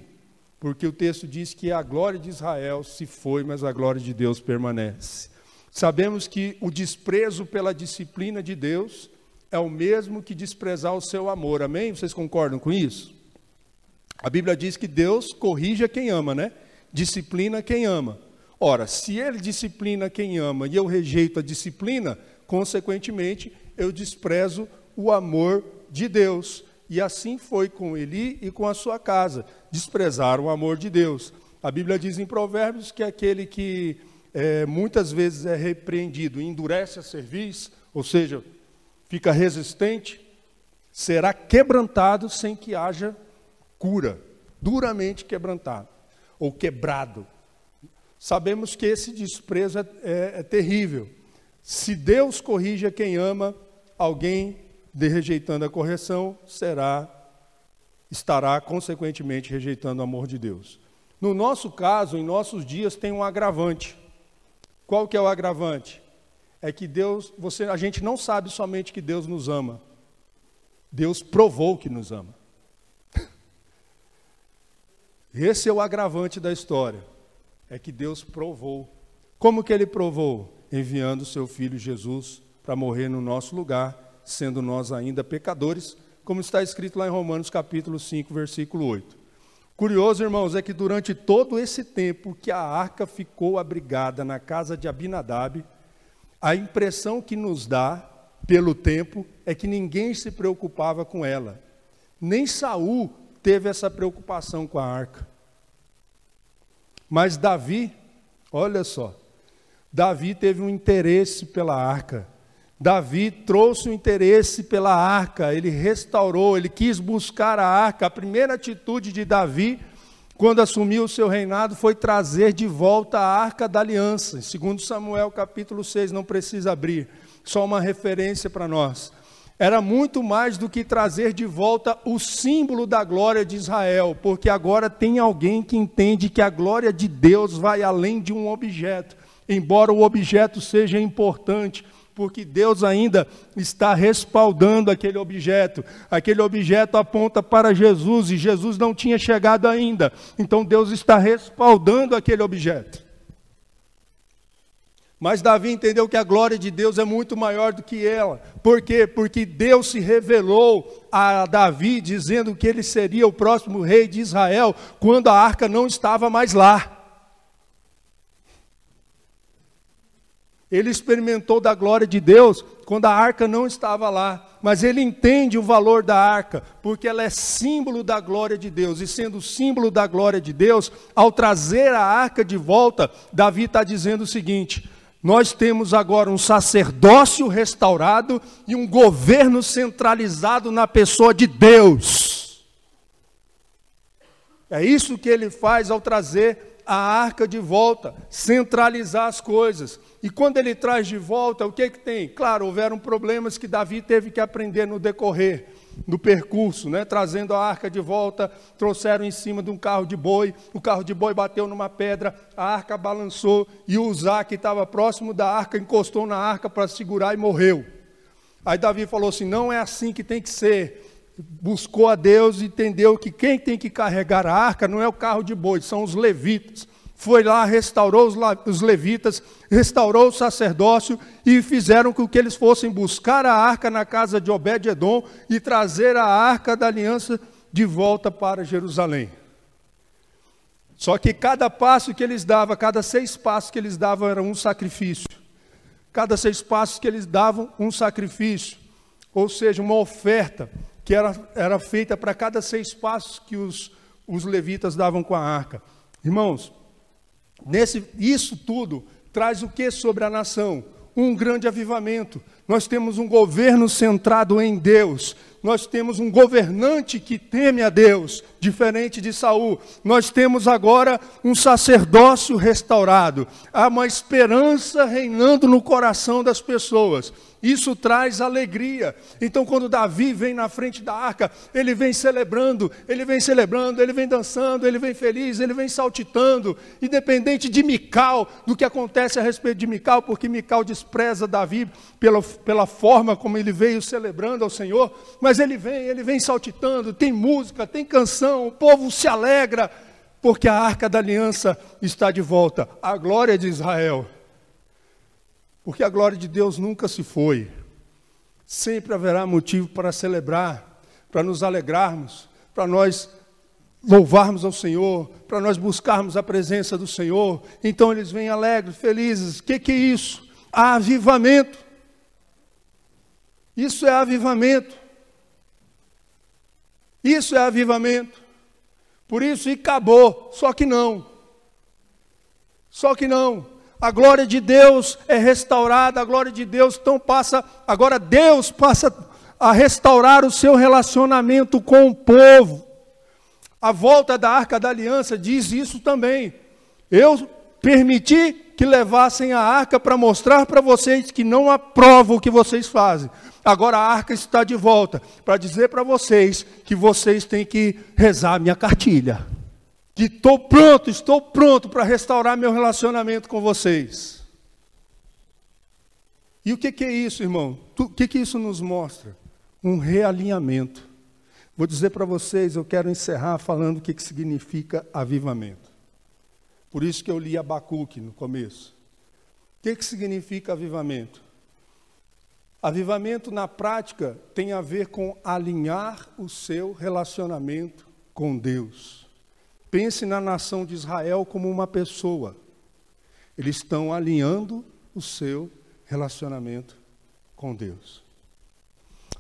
porque o texto diz que a glória de Israel se foi, mas a glória de Deus permanece. Sabemos que o desprezo pela disciplina de Deus é o mesmo que desprezar o seu amor, amém? Vocês concordam com isso? A Bíblia diz que Deus corrige a quem ama, né? Disciplina quem ama. Ora, se Ele disciplina quem ama e eu rejeito a disciplina, consequentemente, eu desprezo o amor de Deus. E assim foi com Eli e com a sua casa. Desprezaram o amor de Deus. A Bíblia diz em Provérbios que aquele que muitas vezes é repreendido e endurece a cerviz, ou seja, fica resistente, será quebrantado sem que haja cura, duramente quebrantado, ou quebrado. Sabemos que esse desprezo é terrível. Se Deus corrige a quem ama, alguém rejeitando a correção, estará consequentemente rejeitando o amor de Deus. No nosso caso, em nossos dias, tem um agravante. Qual que é o agravante? É que a gente não sabe somente que Deus nos ama. Deus provou que nos ama. Esse é o agravante da história. É que Deus provou. Como que Ele provou? Enviando o seu Filho Jesus para morrer no nosso lugar, sendo nós ainda pecadores, como está escrito lá em Romanos capítulo 5, versículo 8. Curioso, irmãos, é que durante todo esse tempo que a arca ficou abrigada na casa de Abinadab, a impressão que nos dá, pelo tempo, é que ninguém se preocupava com ela. Nem Saul teve essa preocupação com a arca. Mas Davi, olha só, Davi teve um interesse pela arca. Davi trouxe um interesse pela arca, ele restaurou, ele quis buscar a arca. A primeira atitude de Davi, quando assumiu o seu reinado, foi trazer de volta a arca da aliança. Em 2 Samuel capítulo 6, não precisa abrir, só uma referência para nós. Era muito mais do que trazer de volta o símbolo da glória de Israel, porque agora tem alguém que entende que a glória de Deus vai além de um objeto, embora o objeto seja importante, porque Deus ainda está respaldando aquele objeto aponta para Jesus, e Jesus não tinha chegado ainda, então Deus está respaldando aquele objeto. Mas Davi entendeu que a glória de Deus é muito maior do que ela. Por quê? Porque Deus se revelou a Davi, dizendo que ele seria o próximo rei de Israel, quando a arca não estava mais lá. Ele experimentou da glória de Deus quando a arca não estava lá. Mas ele entende o valor da arca, porque ela é símbolo da glória de Deus. E sendo símbolo da glória de Deus, ao trazer a arca de volta, Davi está dizendo o seguinte: nós temos agora um sacerdócio restaurado e um governo centralizado na pessoa de Deus. É isso que ele faz ao trazer a arca de volta, centralizar as coisas. E quando ele traz de volta, o que tem? Claro, houveram problemas que Davi teve que aprender no decorrer do percurso, né? Trazendo a arca de volta, trouxeram em cima de um carro de boi, o carro de boi bateu numa pedra, a arca balançou, e o Uzá, que estava próximo da arca, encostou na arca para segurar e morreu. Aí Davi falou assim: não é assim que tem que ser. Buscou a Deus e entendeu que quem tem que carregar a arca não é o carro de boi, são os levitas. Foi lá, restaurou os levitas, restaurou o sacerdócio e fizeram com que eles fossem buscar a arca na casa de Obed-edom e trazer a arca da aliança de volta para Jerusalém. Só que cada passo que eles davam, cada 6 passos que eles davam era um sacrifício. Cada 6 passos que eles davam, um sacrifício. Ou seja, uma oferta que era feita para cada 6 passos que os levitas davam com a arca. Irmãos, isso tudo traz o que sobre a nação? Um grande avivamento. Nós temos um governo centrado em Deus. Nós temos um governante que teme a Deus, diferente de Saul. Nós temos agora um sacerdócio restaurado. Há uma esperança reinando no coração das pessoas. Isso traz alegria. Então, quando Davi vem na frente da arca, ele vem celebrando, ele vem dançando, ele vem feliz, ele vem saltitando, independente de Mical, do que acontece a respeito de Mical, porque Mical despreza Davi pela forma como ele veio celebrando ao Senhor, mas ele vem saltitando, tem música, tem canção, o povo se alegra, porque a arca da aliança está de volta, a glória de Israel. Porque a glória de Deus nunca se foi. Sempre haverá motivo para celebrar, para nos alegrarmos, para nós louvarmos ao Senhor, para nós buscarmos a presença do Senhor. Então eles vêm alegres, felizes. O que é isso? Avivamento. Isso é avivamento. Isso é avivamento. Por isso, e acabou. Só que não. A glória de Deus é restaurada, a glória de Deus agora Deus passa a restaurar o seu relacionamento com o povo. A volta da Arca da Aliança diz isso também. Eu permiti que levassem a arca para mostrar para vocês que não aprovo o que vocês fazem. Agora a arca está de volta para dizer para vocês que vocês têm que rezar a minha cartilha. Que estou pronto para restaurar meu relacionamento com vocês. E o que é isso, irmão? O que isso nos mostra? Um realinhamento. Vou dizer para vocês, eu quero encerrar falando o que significa avivamento. Por isso que eu li Abacuque no começo. O que significa avivamento? Avivamento, na prática, tem a ver com alinhar o seu relacionamento com Deus. Pense na nação de Israel como uma pessoa. Eles estão alinhando o seu relacionamento com Deus.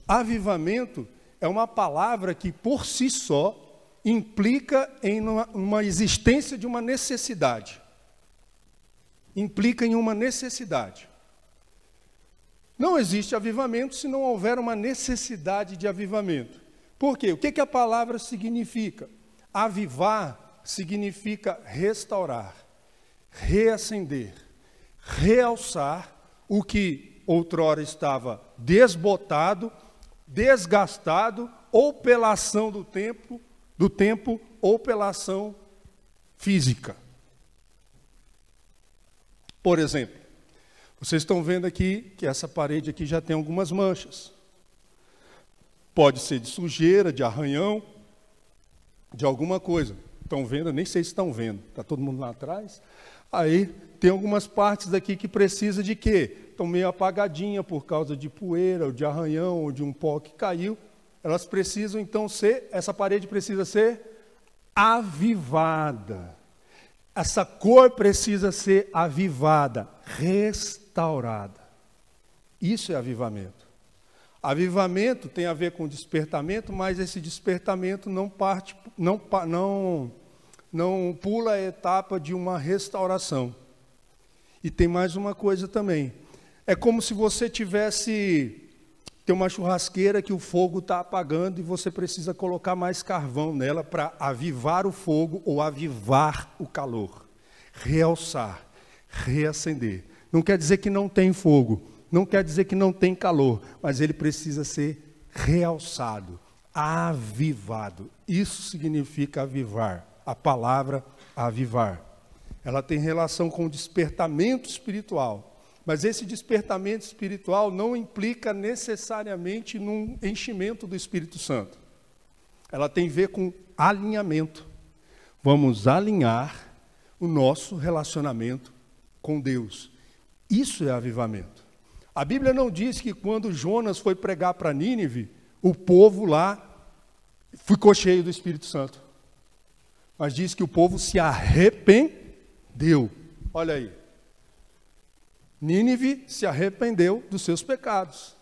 Avivamento é uma palavra que, por si só, implica em uma existência de uma necessidade. Implica em uma necessidade. Não existe avivamento se não houver uma necessidade de avivamento. Por quê? O que a palavra significa? Avivar significa restaurar, reacender, realçar o que outrora estava desbotado, desgastado, ou pela ação do tempo ou pela ação física. Por exemplo, vocês estão vendo aqui que essa parede aqui já tem algumas manchas. Pode ser de sujeira, de arranhão, de alguma coisa. Estão vendo? Eu nem sei se estão vendo. Está todo mundo lá atrás? Aí tem algumas partes daqui que precisa de quê? Estão meio apagadinha por causa de poeira, ou de arranhão, ou de um pó que caiu. Elas precisam então essa parede precisa ser avivada. Essa cor precisa ser avivada, restaurada. Isso é avivamento. Avivamento tem a ver com despertamento, mas esse despertamento não pula a etapa de uma restauração. E tem mais uma coisa também. É como se você tem uma churrasqueira que o fogo está apagando e você precisa colocar mais carvão nela para avivar o fogo ou avivar o calor. Realçar, reacender. Não quer dizer que não tem fogo, não quer dizer que não tem calor, mas ele precisa ser realçado, avivado. Isso significa avivar, a palavra avivar. Ela tem relação com o despertamento espiritual. Mas esse despertamento espiritual não implica necessariamente num enchimento do Espírito Santo. Ela tem a ver com alinhamento. Vamos alinhar o nosso relacionamento com Deus. Isso é avivamento. A Bíblia não diz que quando Jonas foi pregar para Nínive, o povo lá ficou cheio do Espírito Santo. Mas diz que o povo se arrependeu. Olha aí. Nínive se arrependeu dos seus pecados.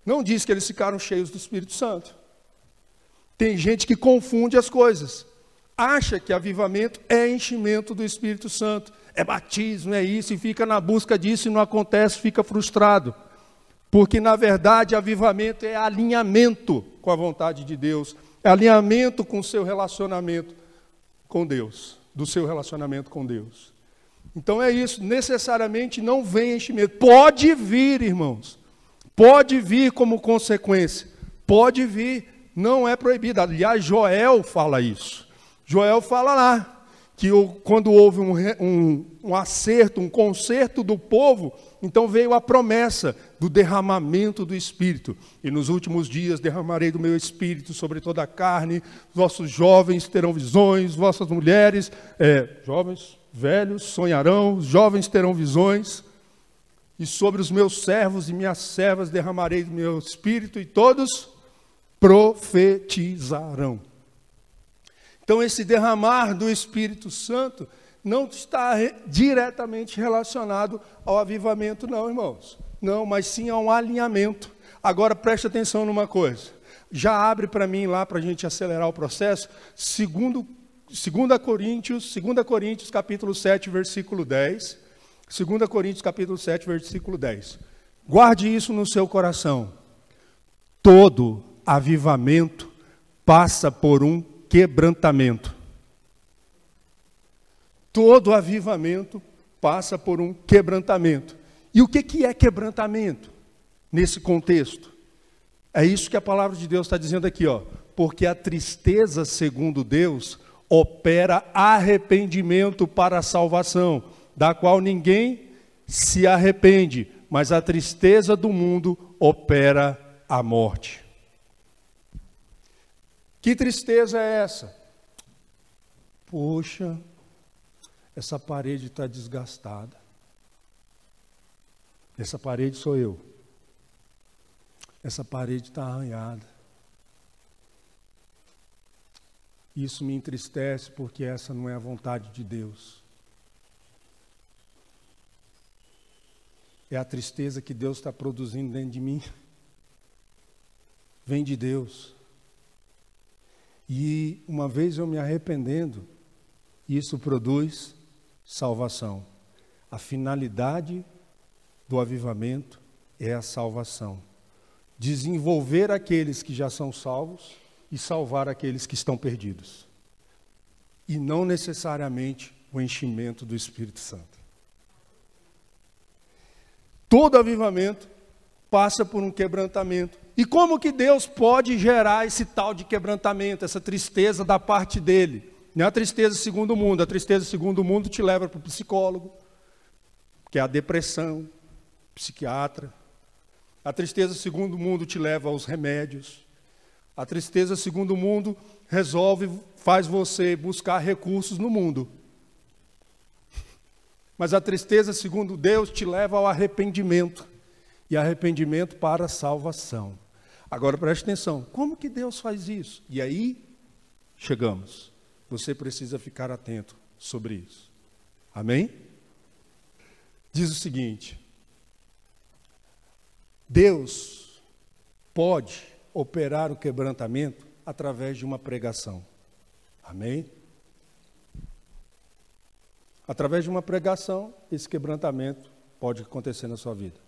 Não diz que eles ficaram cheios do Espírito Santo. Tem gente que confunde as coisas. Acha que avivamento é enchimento do Espírito Santo. É batismo, é isso, e fica na busca disso e não acontece, fica frustrado. Porque, na verdade, avivamento é alinhamento com a vontade de Deus. É alinhamento com o seu relacionamento com Deus. Do seu relacionamento com Deus. Então é isso, necessariamente não vem enchimento. Pode vir, irmãos. Pode vir como consequência. Pode vir, não é proibido. Aliás, Joel fala isso. Joel fala lá, que quando houve um acerto, um conserto do povo, então veio a promessa do derramamento do Espírito. E nos últimos dias derramarei do meu Espírito sobre toda a carne, vossos jovens terão visões, vossas mulheres, velhos sonharão, os jovens terão visões, e sobre os meus servos e minhas servas derramarei do meu Espírito, e todos profetizarão. Então esse derramar do Espírito Santo não está diretamente relacionado ao avivamento, não, irmãos. Não, mas sim a um alinhamento. Agora preste atenção numa coisa. Já abre para mim lá, para a gente acelerar o processo, 2 Coríntios capítulo 7, versículo 10. 2 Coríntios capítulo 7, versículo 10. Guarde isso no seu coração. Todo avivamento passa por um quebrantamento. Todo avivamento passa por um quebrantamento. E o que é quebrantamento nesse contexto? É isso que a palavra de Deus está dizendo aqui, ó. Porque a tristeza, segundo Deus, opera arrependimento para a salvação, da qual ninguém se arrepende, mas a tristeza do mundo opera a morte. Que tristeza é essa? Poxa, essa parede está desgastada. Essa parede sou eu. essa parede está arranhada. Isso me entristece porque essa não é a vontade de Deus. É a tristeza que Deus está produzindo dentro de mim. Vem de Deus. E uma vez eu me arrependendo, isso produz salvação. A finalidade do avivamento é a salvação. Desenvolver aqueles que já são salvos e salvar aqueles que estão perdidos. E não necessariamente o enchimento do Espírito Santo. Todo avivamento passa por um quebrantamento. E como que Deus pode gerar esse tal de quebrantamento, essa tristeza da parte dele? Não é a tristeza segundo o mundo. A tristeza segundo o mundo te leva para o psicólogo, que é a depressão, psiquiatra. A tristeza segundo o mundo te leva aos remédios. A tristeza segundo o mundo faz você buscar recursos no mundo. Mas a tristeza segundo Deus te leva ao arrependimento. E arrependimento para a salvação. Agora preste atenção, como que Deus faz isso? E aí, chegamos. Você precisa ficar atento sobre isso. Amém? Diz o seguinte: Deus pode operar o quebrantamento através de uma pregação. Amém? Através de uma pregação, esse quebrantamento pode acontecer na sua vida.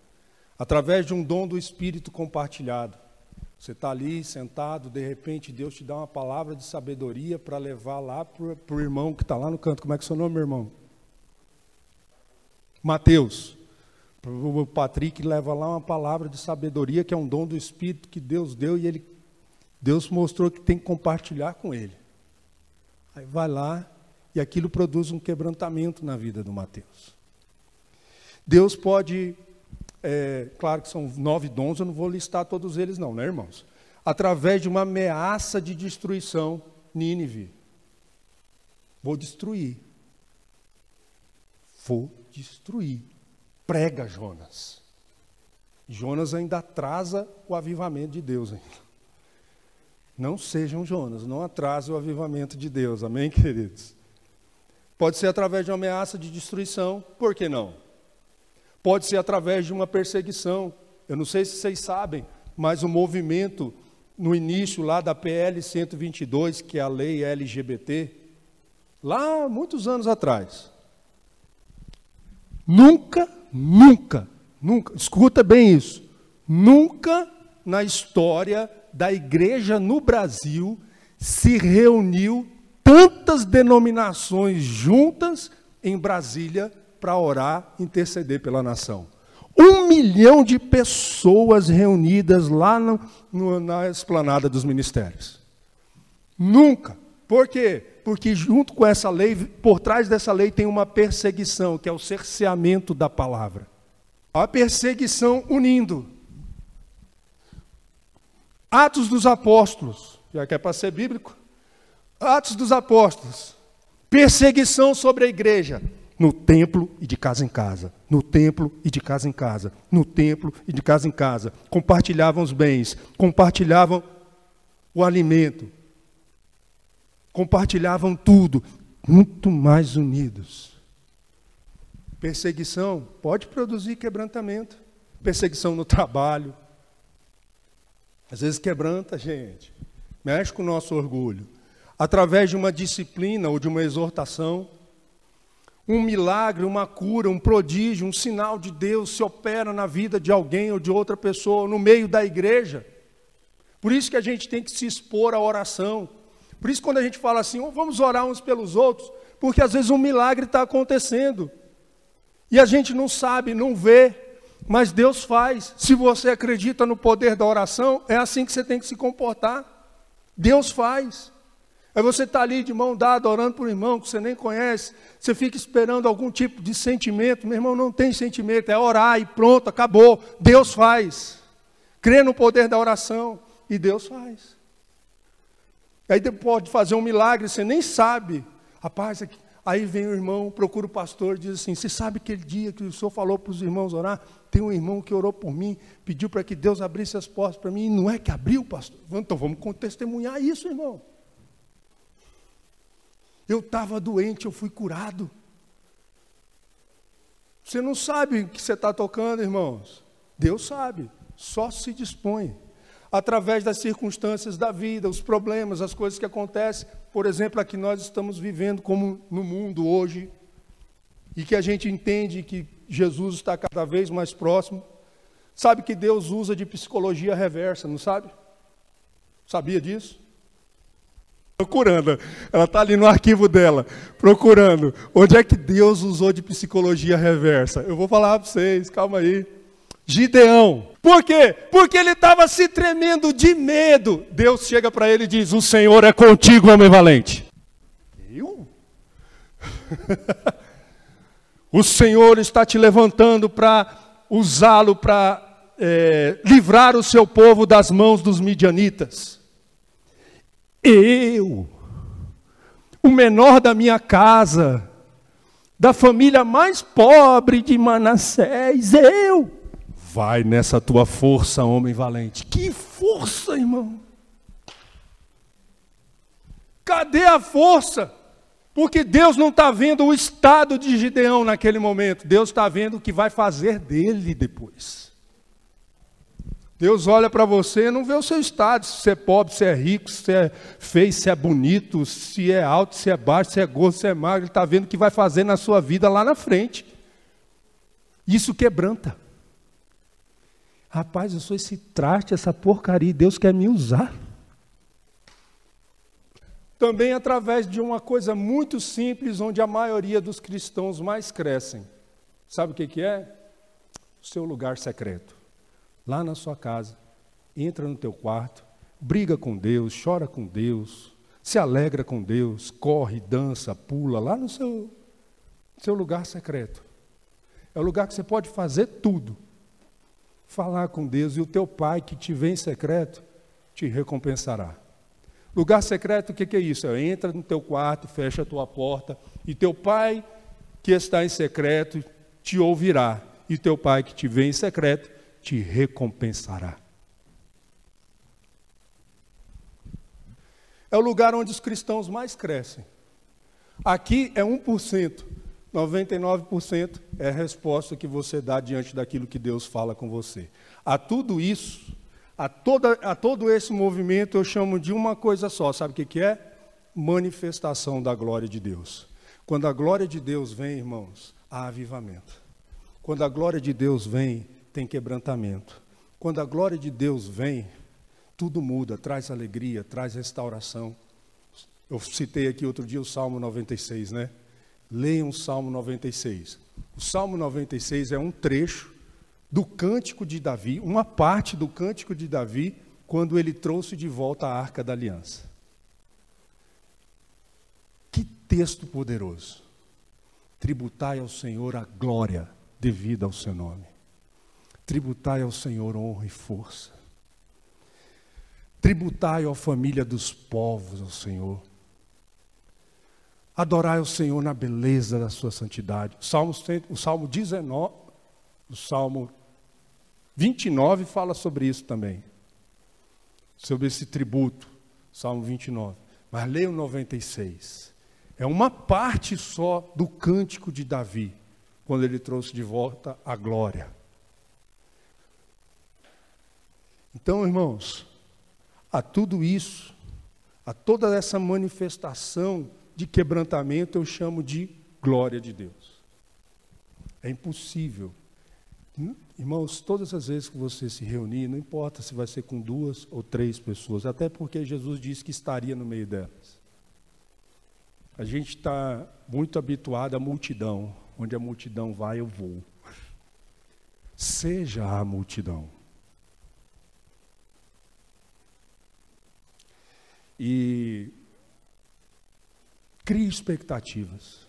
Através de um dom do Espírito compartilhado. Você está ali sentado, de repente Deus te dá uma palavra de sabedoria para levar lá para o irmão que está lá no canto. Como é que é o seu nome, meu irmão? Mateus. O Patrick leva lá uma palavra de sabedoria, que é um dom do Espírito que Deus deu, e Deus mostrou que tem que compartilhar com ele. Aí vai lá, e aquilo produz um quebrantamento na vida do Mateus. Deus pode... claro que são 9 dons, eu não vou listar todos eles não, né, irmãos? Através de uma ameaça de destruição, Nínive. Vou destruir. Prega Jonas. Jonas ainda atrasa o avivamento de Deus ainda. Não sejam Jonas, não atrasem o avivamento de Deus, amém, queridos? Pode ser através de uma ameaça de destruição, por que não? Pode ser através de uma perseguição. Eu não sei se vocês sabem, mas o movimento, no início lá da PL 122, que é a lei LGBT, lá muitos anos atrás, nunca, escuta bem isso, nunca na história da igreja no Brasil se reuniu tantas denominações juntas em Brasília para orar, interceder pela nação. 1 milhão de pessoas reunidas lá na esplanada dos ministérios. Nunca. Por quê? Porque junto com essa lei, por trás dessa lei tem uma perseguição, que é o cerceamento da palavra. A perseguição unindo. Atos dos Apóstolos, já que é para ser bíblico. Atos dos Apóstolos. Perseguição sobre a igreja. No templo e de casa em casa, no templo e de casa em casa, no templo e de casa em casa. Compartilhavam os bens, compartilhavam o alimento, compartilhavam tudo, muito mais unidos. Perseguição pode produzir quebrantamento, perseguição no trabalho. Às vezes quebranta a gente, mexe com o nosso orgulho. Através de uma disciplina ou de uma exortação, um milagre, uma cura, um prodígio, um sinal de Deus se opera na vida de alguém ou de outra pessoa, no meio da igreja. Por isso que a gente tem que se expor à oração. Por isso quando a gente fala assim, vamos orar uns pelos outros, porque às vezes um milagre está acontecendo. E a gente não sabe, não vê, mas Deus faz. Se você acredita no poder da oração, é assim que você tem que se comportar. Deus faz. Aí você está ali de mão dada, orando por um irmão que você nem conhece, você fica esperando algum tipo de sentimento. Meu irmão, não tem sentimento, é orar e pronto, acabou. Deus faz. Crê no poder da oração e Deus faz. Aí Deus pode fazer um milagre, você nem sabe. Rapaz, aí vem o irmão, procura o pastor, diz assim, você sabe aquele dia que o senhor falou para os irmãos orar? Tem um irmão que orou por mim, pediu para que Deus abrisse as portas para mim, e não é que abriu, pastor? Então vamos testemunhar isso, irmão. Eu estava doente, eu fui curado. Você não sabe o que você está tocando, irmãos. Deus sabe, só se dispõe. Através das circunstâncias da vida, os problemas, as coisas que acontecem, por exemplo, a que nós estamos vivendo como no mundo hoje, e que a gente entende que Jesus está cada vez mais próximo. Sabe que Deus usa de psicologia reversa, não sabe? Sabia disso? Procurando, ela está ali no arquivo dela, procurando. Onde é que Deus usou de psicologia reversa? Eu vou falar para vocês, calma aí. Gideão. Por quê? Porque ele estava se tremendo de medo. Deus chega para ele e diz, o Senhor é contigo, homem valente. Eu? O Senhor está te levantando para usá-lo para livrar o seu povo das mãos dos midianitas. Eu, o menor da minha casa, da família mais pobre de Manassés, eu. Vai nessa tua força, homem valente. Que força, irmão? Cadê a força? Porque Deus não está vendo o estado de Gideão naquele momento. Deus está vendo o que vai fazer dele depois. Deus olha para você e não vê o seu estado. Se você é pobre, se é rico, se é feio, se é bonito, se é alto, se é baixo, se é gordo, se é magro. Ele está vendo o que vai fazer na sua vida lá na frente. Isso quebranta. Rapaz, eu sou esse traste, essa porcaria, Deus quer me usar. Também através de uma coisa muito simples, onde a maioria dos cristãos mais crescem. Sabe o que é? O seu lugar secreto. Lá na sua casa, entra no teu quarto, briga com Deus, chora com Deus, se alegra com Deus, corre, dança, pula, lá no seu lugar secreto. É o lugar que você pode fazer tudo. Falar com Deus, e o teu pai que te vê em secreto, te recompensará. Lugar secreto, o que é isso? Entra no teu quarto, fecha a tua porta, e teu pai que está em secreto te ouvirá, e teu pai que te vê em secreto te recompensará. É o lugar onde os cristãos mais crescem. Aqui é 1%. 99% é a resposta que você dá diante daquilo que Deus fala com você. A tudo isso, a todo esse movimento, eu chamo de uma coisa só. Sabe o que é? Manifestação da glória de Deus. Quando a glória de Deus vem, irmãos, há avivamento. Quando a glória de Deus vem, tem quebrantamento. Quando a glória de Deus vem, tudo muda, traz alegria, traz restauração. Eu citei aqui outro dia o Salmo 96, né? Leiam o Salmo 96. O Salmo 96 é um trecho do Cântico de Davi, uma parte do Cântico de Davi, quando ele trouxe de volta a Arca da Aliança. Que texto poderoso! Tributai ao Senhor a glória devida ao seu nome. Tributai ao Senhor honra e força. Tributai à família dos povos ao Senhor. Adorai o Senhor na beleza da sua santidade. O Salmo 19, o Salmo 29 fala sobre isso também. Sobre esse tributo, Salmo 29. Mas leia o 96. É uma parte só do cântico de Davi, quando ele trouxe de volta a glória. Então, irmãos, a tudo isso, a toda essa manifestação de quebrantamento, eu chamo de glória de Deus. É impossível. Irmãos, todas as vezes que você se reunir, não importa se vai ser com 2 ou 3 pessoas, até porque Jesus disse que estaria no meio delas. A gente está muito habituado à multidão. Onde a multidão vai, eu vou. Seja a multidão. E crie expectativas.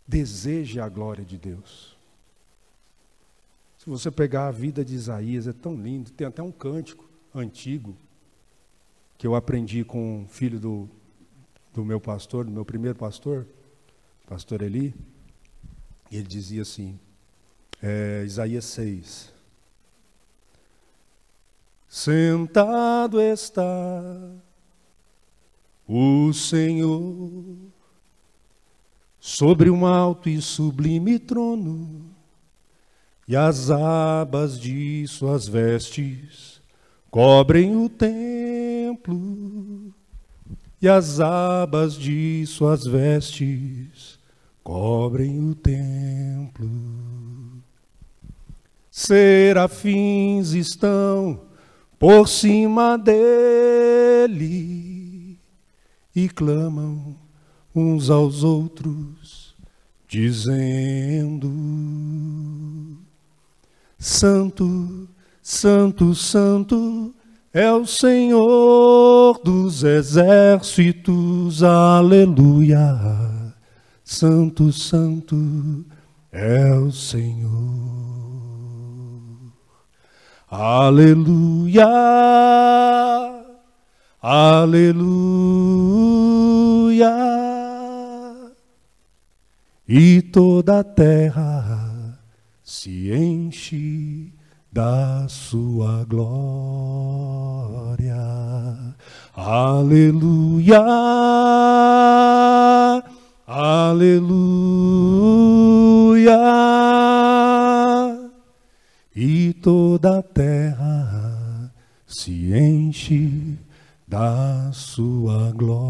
Deseje a glória de Deus. Se você pegar a vida de Isaías, é tão lindo. Tem até um cântico antigo que eu aprendi com um filho do meu pastor, do meu primeiro pastor, pastor Eli, e ele dizia assim, Isaías 6, sentado está o Senhor sobre um alto e sublime trono, e as abas de suas vestes cobrem o templo, e as abas de suas vestes cobrem o templo. Serafins estão por cima dele e clamam uns aos outros, dizendo: Santo, Santo, Santo é o Senhor dos exércitos, aleluia. Santo, Santo é o Senhor, aleluia, aleluia. E toda a terra se enche da sua glória, aleluia, aleluia. E toda a terra se enche da sua glória.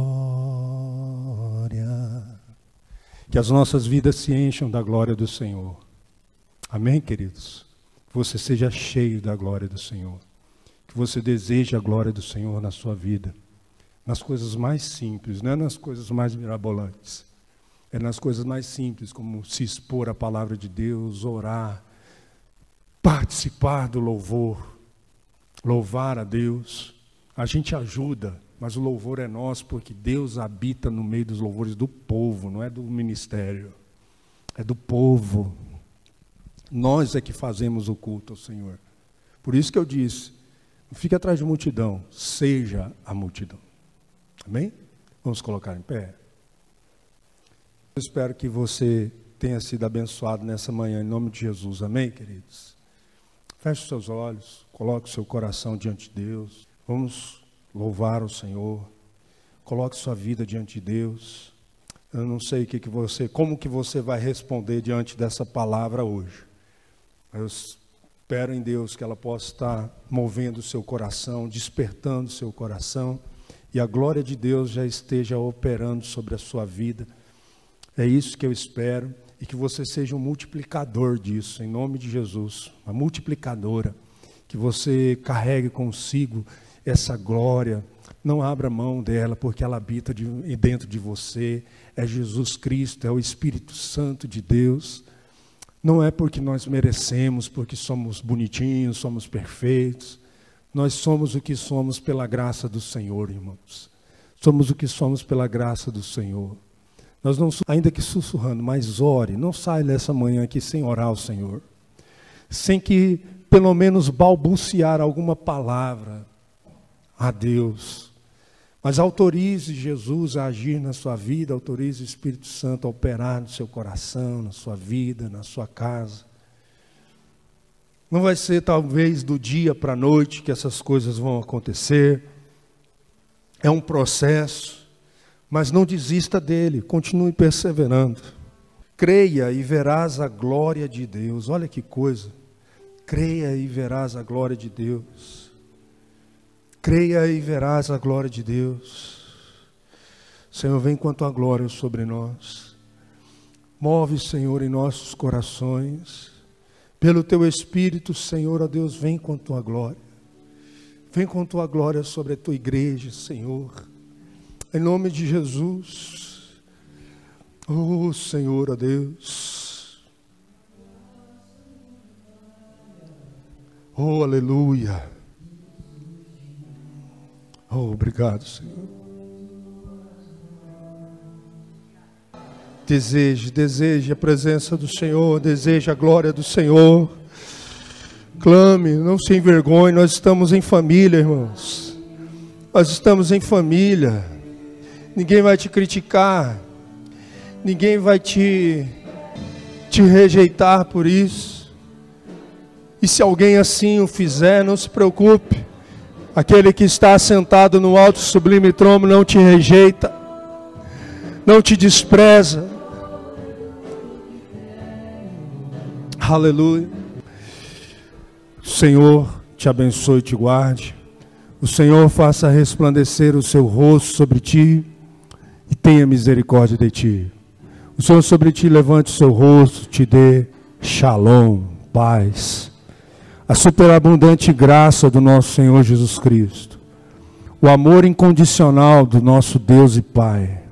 Que as nossas vidas se encham da glória do Senhor. Amém, queridos? Que você seja cheio da glória do Senhor. Que você deseje a glória do Senhor na sua vida. Nas coisas mais simples, não é nas coisas mais mirabolantes. É nas coisas mais simples, como se expor à palavra de Deus, orar, participar do louvor, louvar a Deus. A gente ajuda, mas o louvor é nosso, porque Deus habita no meio dos louvores do povo, não é do ministério, é do povo. Nós é que fazemos o culto ao Senhor. Por isso que eu disse, não fique atrás de multidão, seja a multidão. Amém? Vamos colocar em pé. Eu espero que você tenha sido abençoado nessa manhã, em nome de Jesus. Amém, queridos? Feche os seus olhos, coloque o seu coração diante de Deus. Vamos louvar o Senhor. Coloque sua vida diante de Deus. Eu não sei como que você vai responder diante dessa palavra hoje. Eu espero em Deus que ela possa estar movendo o seu coração, despertando o seu coração, e a glória de Deus já esteja operando sobre a sua vida. É isso que eu espero, e que você seja um multiplicador disso, em nome de Jesus, uma multiplicadora, que você carregue consigo essa glória, não abra mão dela, porque ela habita dentro de você, é Jesus Cristo, é o Espírito Santo de Deus. Não é porque nós merecemos, porque somos bonitinhos, somos perfeitos. Nós somos o que somos pela graça do Senhor, irmãos. Somos o que somos pela graça do Senhor. Nós não, ainda que sussurrando, mas ore, não saia dessa manhã aqui sem orar ao Senhor. Sem que, pelo menos, balbuciar alguma palavra a Deus. Mas autorize Jesus a agir na sua vida, autorize o Espírito Santo a operar no seu coração, na sua vida, na sua casa. Não vai ser talvez do dia para a noite que essas coisas vão acontecer. É um processo, mas não desista dele, continue perseverando. Creia e verás a glória de Deus. Olha que coisa. Creia e verás a glória de Deus. Creia e verás a glória de Deus. Senhor, vem com a tua glória sobre nós. Move, Senhor, em nossos corações. Pelo teu Espírito, Senhor, ó Deus, vem com a tua glória. Vem com a tua glória sobre a tua igreja, Senhor. Em nome de Jesus. Oh, Senhor, ó Deus. Oh, aleluia. Oh, obrigado, Senhor. Deseje a presença do Senhor, deseje a glória do Senhor. Clame, não se envergonhe, nós estamos em família, irmãos. Nós estamos em família. ninguém vai te criticar, ninguém vai te rejeitar por isso. E se alguém assim o fizer, não se preocupe. Aquele que está sentado no alto e sublime trono não te rejeita, não te despreza. Aleluia. O Senhor te abençoe e te guarde. O Senhor faça resplandecer o seu rosto sobre ti e tenha misericórdia de ti. O Senhor sobre ti levante o seu rosto, te dê shalom, paz. A superabundante graça do nosso Senhor Jesus Cristo. O amor incondicional do nosso Deus e Pai.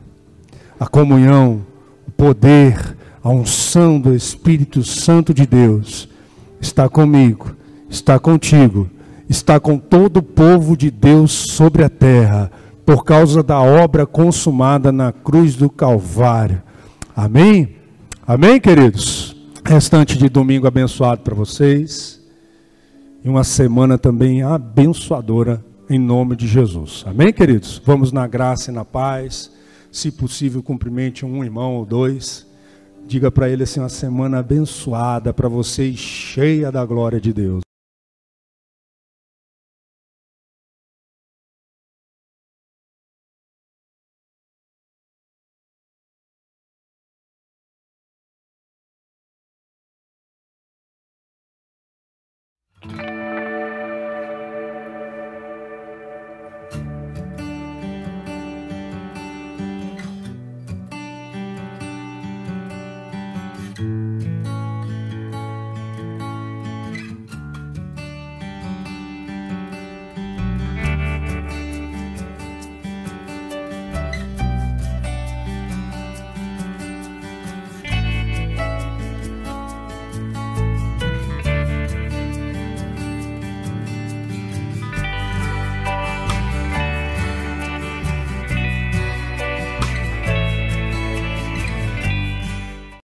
A comunhão, o poder, a unção do Espírito Santo de Deus está comigo, está contigo, está com todo o povo de Deus sobre a terra, por causa da obra consumada na cruz do Calvário. Amém? Amém, queridos? Restante de domingo abençoado para vocês. E uma semana também abençoadora em nome de Jesus. Amém, queridos? Vamos na graça e na paz. Se possível, cumprimente um irmão ou dois. Diga para ele assim, uma semana abençoada para vocês, cheia da glória de Deus.